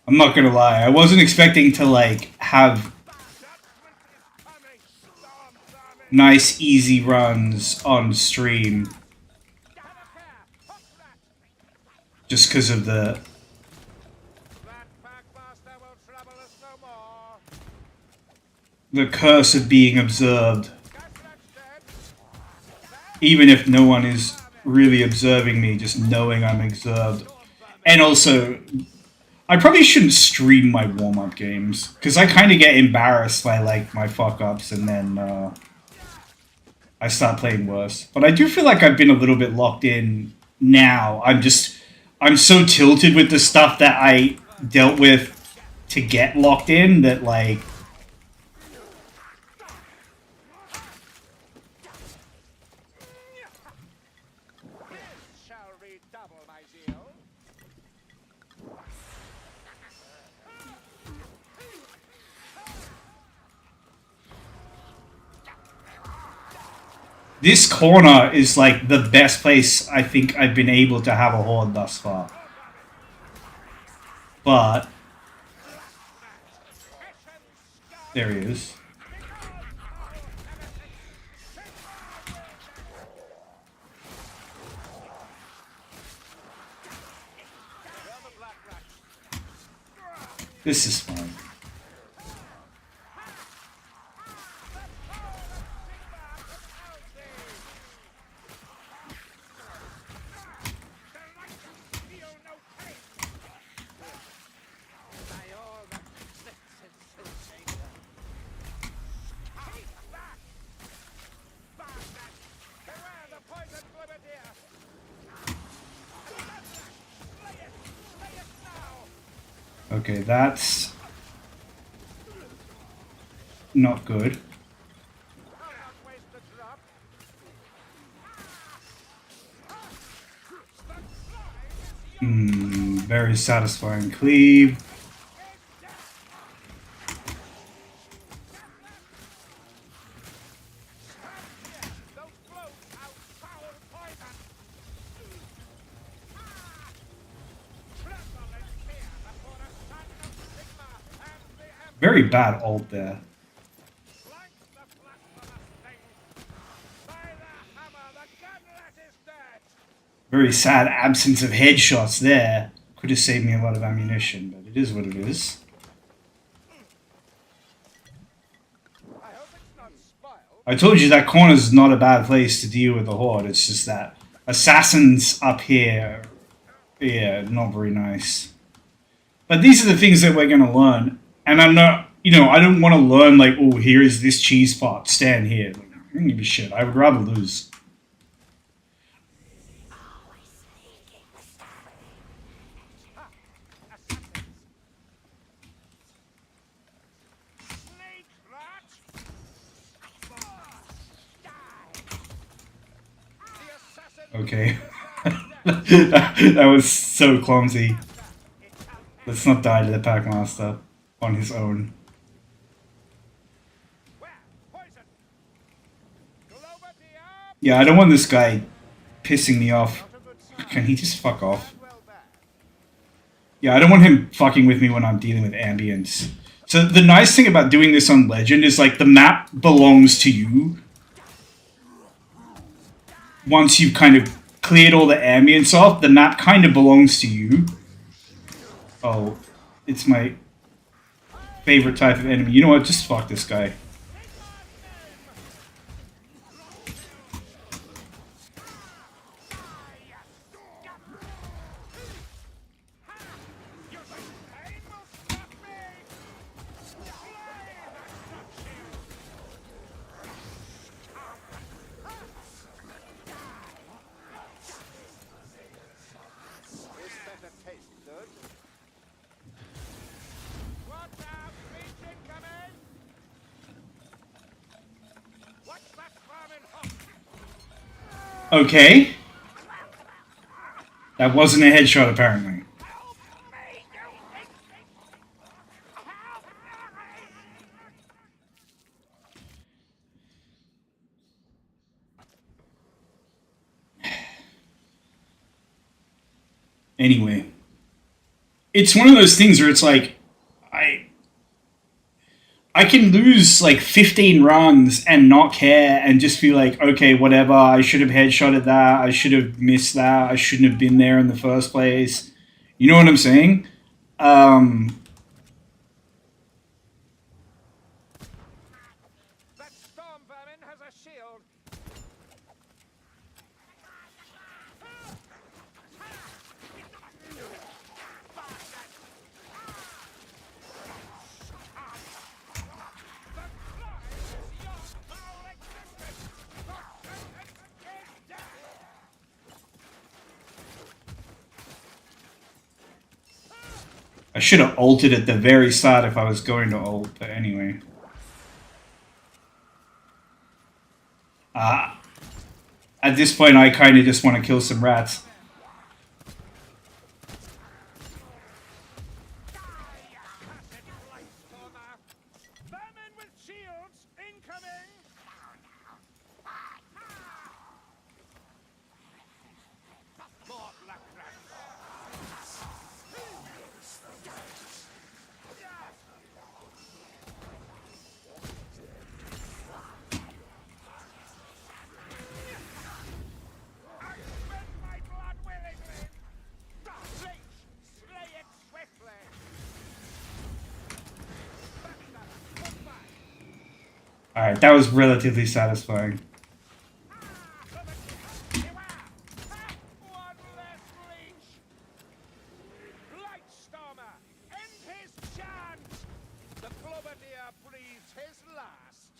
I'm not gonna lie. I wasn't expecting to like have Judgment is coming. Storm's army. nice, easy runs on stream Have a care. Hook that. just because of That packmaster will trouble us no more. the curse of being observed. Got that dead. Even if no one is really observing me, just knowing I'm observed. And also, I probably shouldn't stream my warm-up games because I kind of get embarrassed by like my fuck-ups and then I start playing worse. But I do feel like I've been a little bit locked in now. I'm so tilted with the stuff that I dealt with to get locked in that like This shall redouble my zeal. this corner is like the best place I think I've been able to have a horde thus far. But there he is. This is fun. Okay, that's not good. Very satisfying cleave. Very bad ult there. Very sad absence of headshots there. Could have saved me a lot of ammunition, but it is what it is. I told you that corner's not a bad place to deal with the horde. It's just that assassins up here, yeah, not very nice. But these are the things that we're gonna learn, and I'm not, I don't want to learn like, oh, here is this cheese pot. Stand here. Like, I don't give a shit. I would rather lose. Okay. that was so clumsy. Let's not die to the Packmaster on his own. Yeah, I don't want this guy pissing me off. Can he just fuck off? Yeah, I don't want him fucking with me when I'm dealing with ambience. So the nice thing about doing this on Legend is like the map belongs to you. Once you've kind of cleared all the ambience off, the map kind of belongs to you. Oh, it's my favorite type of enemy. You know what? Just fuck this guy. Okay. That wasn't a headshot, apparently. Anyway. it's one of those things where it's like I I can lose like 15 runs and not care and just be like, okay, whatever. I should have headshotted that. I should have missed that. I shouldn't have been there in the first place. You know what I'm saying? Um, That storm vermin has a shield. I should have ulted at the very start if I was going to ult, but anyway. At this point, I kind of just want to kill some rats. Vermin with shields incoming. More black rats. I spend my blood willingly. Reach, slay it swiftly. Backstabber, come back. Alright, that was relatively satisfying. One less leech. Lightstormer, end his chance. The Cloverdeer breathes his last.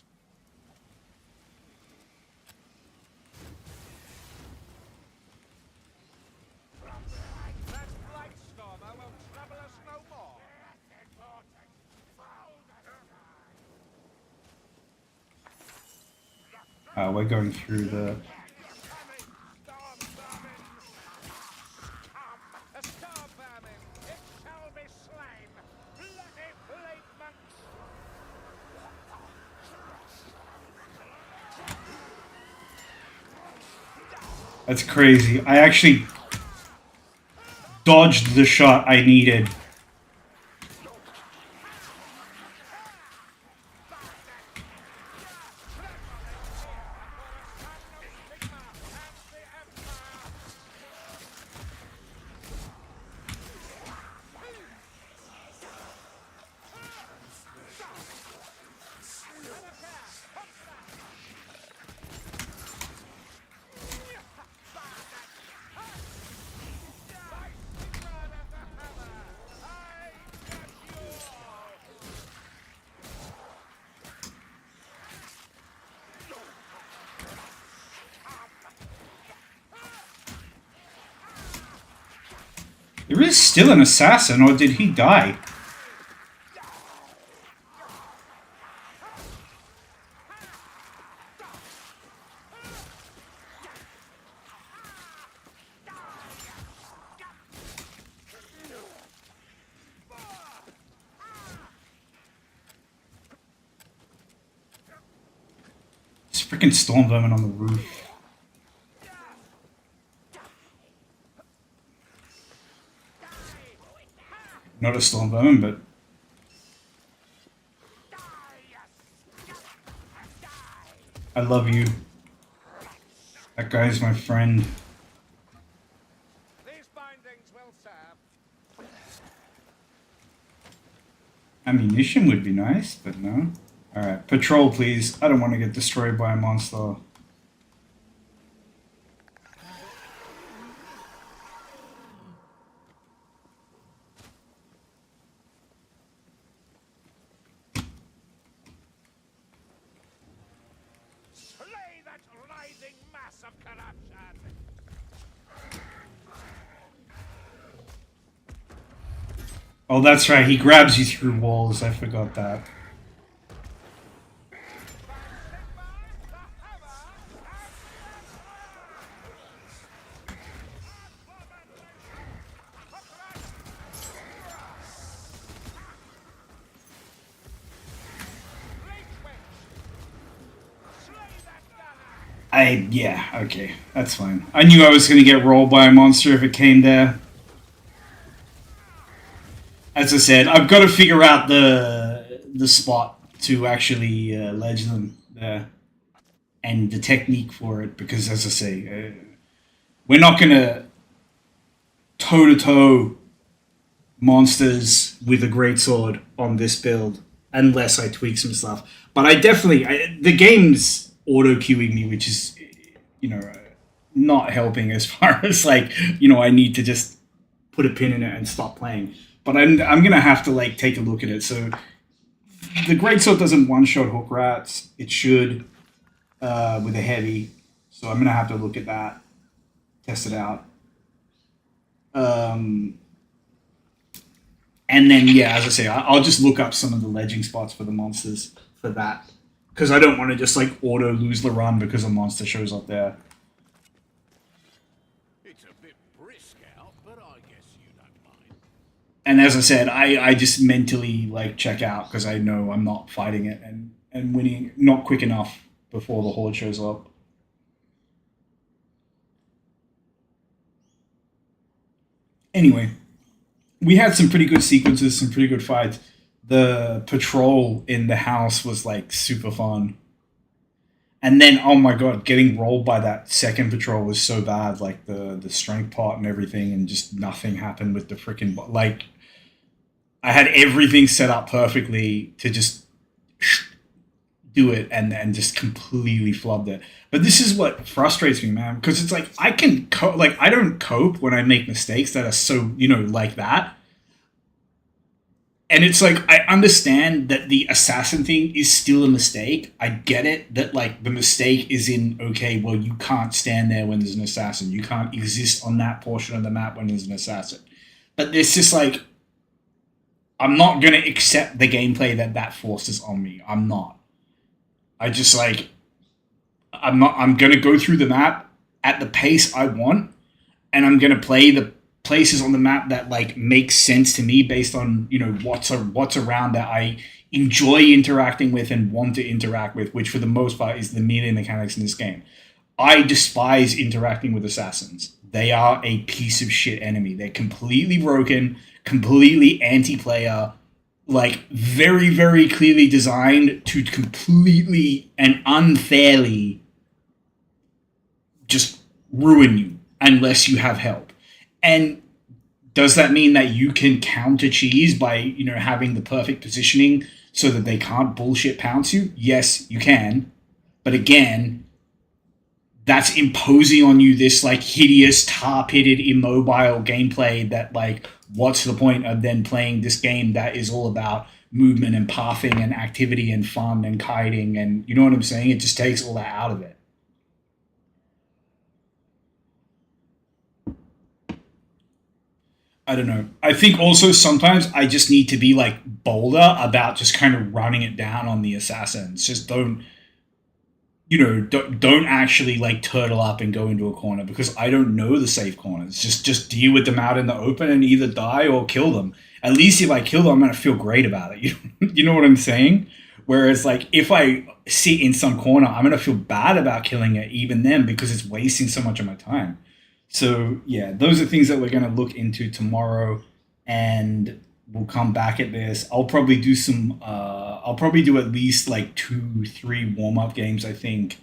That Lightstormer will trouble us no more. We're going through the... Storm vermin. Come, a storm vermin. It shall be slain. Bloody blade monks. That's crazy. I actually dodged the shot I needed. There is still an assassin, or did he die? It's freaking storm vermin on the roof. Not a storm vermin, but I love you. That guy's my friend. These bindings will serve. Ammunition would be nice, but no. Alright, patrol please. I don't want to get destroyed by a monster. Slay that writhing mass of corruption. Oh, that's right, he grabs you through walls. I forgot that. Yeah, okay, that's fine. I knew I was gonna get rolled by a monster if it came there. as I said, I've got to figure out the spot to actually ledge them there and the technique for it because, as I say, we're not gonna toe to toe monsters with a great sword on this build unless I tweak some stuff. But I definitely the game's auto queuing me, which is not helping as far as like I need to just put a pin in it and stop playing. But I'm gonna have to like take a look at it. So the greatsword doesn't one shot hook rats. It should with a heavy. So I'm gonna have to look at that, test it out. Um, and then yeah, as I say, I'll just look up some of the ledging spots for the monsters for that because I don't want to just like auto lose the run because a monster shows up there. It's a bit brisk out, but I guess you don't mind. And as I said, I just mentally like check out because I know I'm not fighting it and winning not quick enough before the horde shows up. Anyway, we had some pretty good sequences, some pretty good fights. The patrol in the house was like super fun. And then, oh my god, getting rolled by that second patrol was so bad. Like the strength part and everything, and just nothing happened with the freaking like. I had everything set up perfectly to just do it, and then just completely flubbed it. But this is what frustrates me, man, because it's like I can like I don't cope when I make mistakes that are so like that. And it's like I understand that the assassin thing is still a mistake. I get it that like the mistake is in okay, well you can't stand there when there's an assassin. You can't exist on that portion of the map when there's an assassin. But it's just like I'm not gonna accept the gameplay that forces on me. I'm not. I just like I'm gonna go through the map at the pace I want, and I'm gonna play the places on the map that like make sense to me based on what's around that I enjoy interacting with and want to interact with, which for the most part is the melee mechanics in this game. I despise interacting with assassins. They are a piece of shit enemy. They're completely broken, completely anti-player, like very, very clearly designed to completely and unfairly just ruin you unless you have help. And does that mean that you can counter cheese by, having the perfect positioning so that they can't bullshit pounce you? Yes, you can. But again, that's imposing on you this like hideous, tar-pitted, immobile gameplay that like, what's the point of then playing this game that is all about movement and pathing and activity and fun and kiting and you know what I'm saying? It just takes all that out of it. I don't know. I think also sometimes I just need to be like bolder about just kind of running it down on the assassins. Just don't actually like turtle up and go into a corner because I don't know the safe corners. Just deal with them out in the open and either die or kill them. At least if I kill them, I'm gonna feel great about it. You know what I'm saying? Whereas like if I sit in some corner, I'm gonna feel bad about killing it even then because it's wasting so much of my time. So yeah, those are things that we're going to look into tomorrow, and we'll come back at this. I'll probably do some. I'll probably do at least like 2-3 warm up games. I think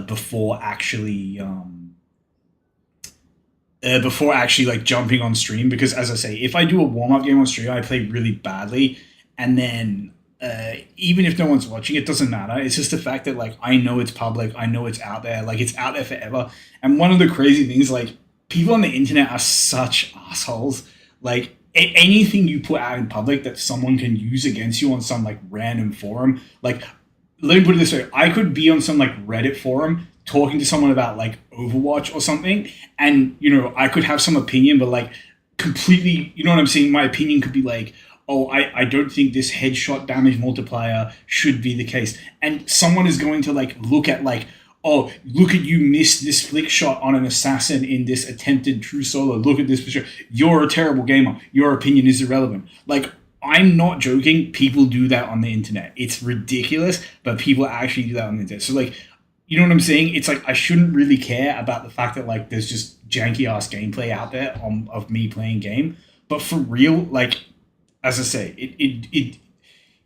before actually like jumping on stream, because as I say, if I do a warm up game on stream, I play really badly, and then even if no one's watching, it doesn't matter. It's just the fact that like I know it's public, I know it's out there, like it's out there forever. And one of the crazy things, like people on the internet are such assholes. Like anything you put out in public that someone can use against you on some like random forum, like let me put it this way: I could be on some like Reddit forum talking to someone about like Overwatch or something, and I could have some opinion, but like completely, you know what I'm saying? My opinion could be like, oh, I don't think this headshot damage multiplier should be the case. And someone is going to like look at like, oh, look at you missed this flick shot on an assassin in this attempted true solo. Look at this picture. You're a terrible gamer. Your opinion is irrelevant. Like, I'm not joking. People do that on the internet. It's ridiculous, but people actually do that on the internet. So like, you know what I'm saying? It's like I shouldn't really care about the fact that like there's just janky ass gameplay out there of me playing game. But for real, like as I say,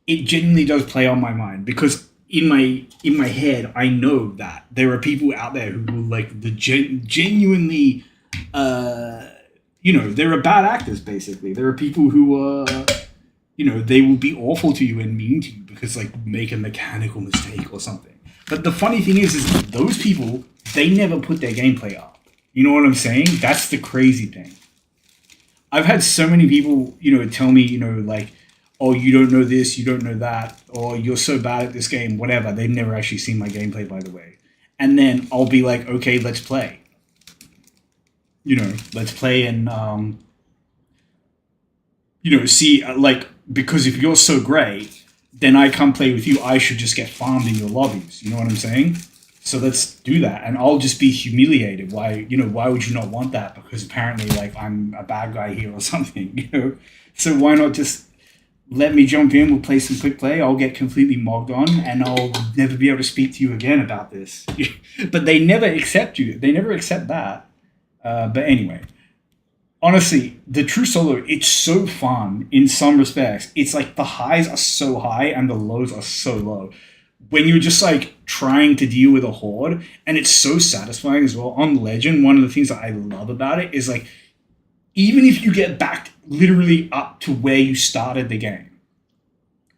it genuinely does play on my mind because in my head I know that there are people out there who will like genuinely uh there are bad actors basically. There are people who they will be awful to you and mean to you because like make a mechanical mistake or something. But the funny thing is those people, they never put their gameplay up. You know what I'm saying? That's the crazy thing. I've had so many people, tell me, like, oh, you don't know this, you don't know that, or you're so bad at this game, whatever. They've never actually seen my gameplay, by the way. And then I'll be like, okay, let's play. Let's play and, see, like, because if you're so great, then I come play with you, I should just get farmed in your lobbies. You know what I'm saying? So let's do that, and I'll just be humiliated. Why would you not want that? Because apparently, like, I'm a bad guy here or something. So why not just let me jump in? We'll play some quick play. I'll get completely mogged on, and I'll never be able to speak to you again about this. But they never accept you. They never accept that. But anyway, honestly, the true solo, it's so fun in some respects. It's like the highs are so high and the lows are so low when you're just like trying to deal with a horde, and it's so satisfying as well. On Legend, one of the things that I love about it is like, even if you get back literally up to where you started the game,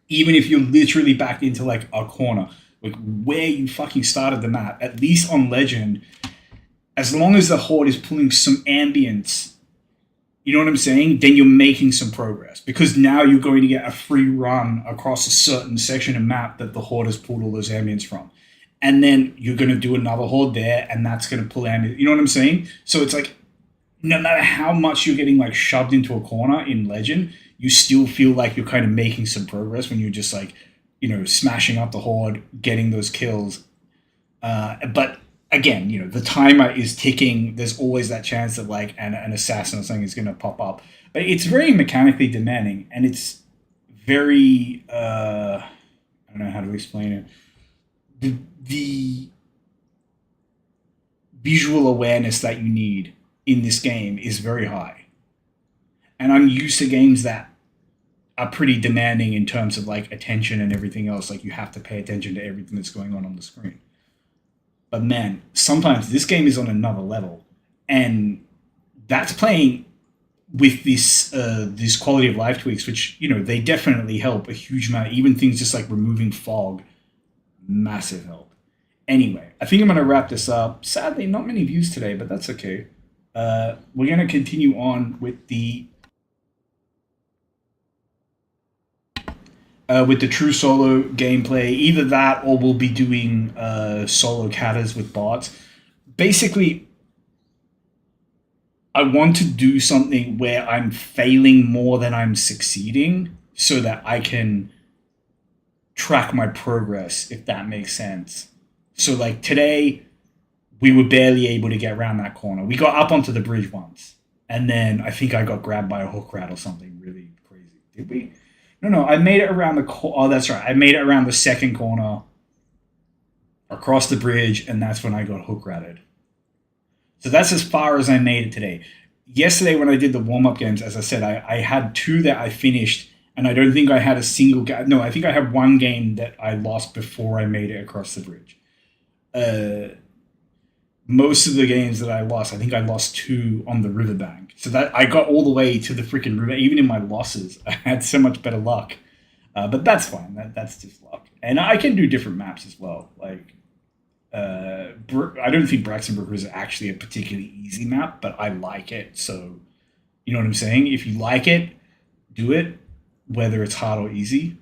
even if you're literally back into like a corner, like where you fucking started the map, at least on Legend, as long as the horde is pulling some ambience, you know what I'm saying? Then you're making some progress because now you're going to get a free run across a certain section of map that the horde has pulled all those ambience from. And then you're going to do another horde there and that's going to pull ambience. You know what I'm saying? So it's like, no matter how much you're getting like shoved into a corner in Legend, you still feel like you're kind of making some progress when you're just like, smashing up the horde, getting those kills. But again, the timer is ticking. There's always that chance that like an assassin or something is going to pop up. But it's very mechanically demanding, and it's very I don't know how to explain it. The visual awareness that you need in this game is very high, and I'm used to games that are pretty demanding in terms of like attention and everything else. Like you have to pay attention to everything that's going on the screen. But man, sometimes this game is on another level, and that's playing with this quality of life tweaks, which they definitely help a huge amount. Even things just like removing fog, massive help. Anyway, I think I'm gonna wrap this up. Sadly, not many views today, but that's okay. We're gonna continue on with the true solo gameplay. Either that or we'll be doing solo katas with bots. Basically, I want to do something where I'm failing more than I'm succeeding so that I can track my progress, if that makes sense. So like today, we were barely able to get around that corner. We got up onto the bridge once, and then I think I got grabbed by a hook rat or something really crazy. Did we? No, I made it around oh, that's right. I made it around the second corner, across the bridge, and that's when I got hook ratted. So that's as far as I made it today. Yesterday, when I did the warm-up games, as I said, I had two that I finished, and I don't think I had a single game. No, I think I had one game that I lost before I made it across the bridge. Most of the games that I lost, I think I lost two on the riverbank. So that I got all the way to the freaking river. Even in my losses, I had so much better luck. But that's fine. That's just luck. And I can do different maps as well. Like, I don't think Braxtonbrook is actually a particularly easy map, but I like it. So, you know what I'm saying? If you like it, do it, whether it's hard or easy.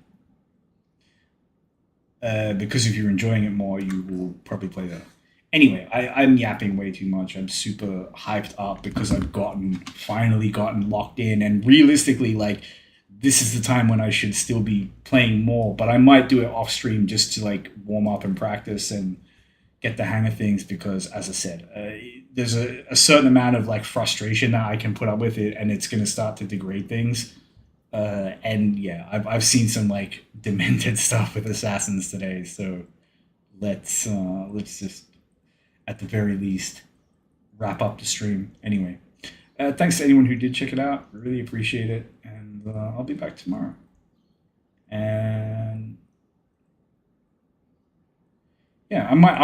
Because if you're enjoying it more, you will probably play that. Anyway, I'm yapping way too much. I'm super hyped up because I've finally gotten locked in. And realistically, like, this is the time when I should still be playing more. But I might do it off stream just to, like, warm up and practice and get the hang of things. Because, as I said, there's a certain amount of, like, frustration that I can put up with it. And it's going to start to degrade things. And, yeah, I've seen some, like, demented stuff with Assassins today. So let's just, at the very least, wrap up the stream. Anyway, thanks to anyone who did check it out. Really appreciate it. And and I'll be back tomorrow. And yeah, I might.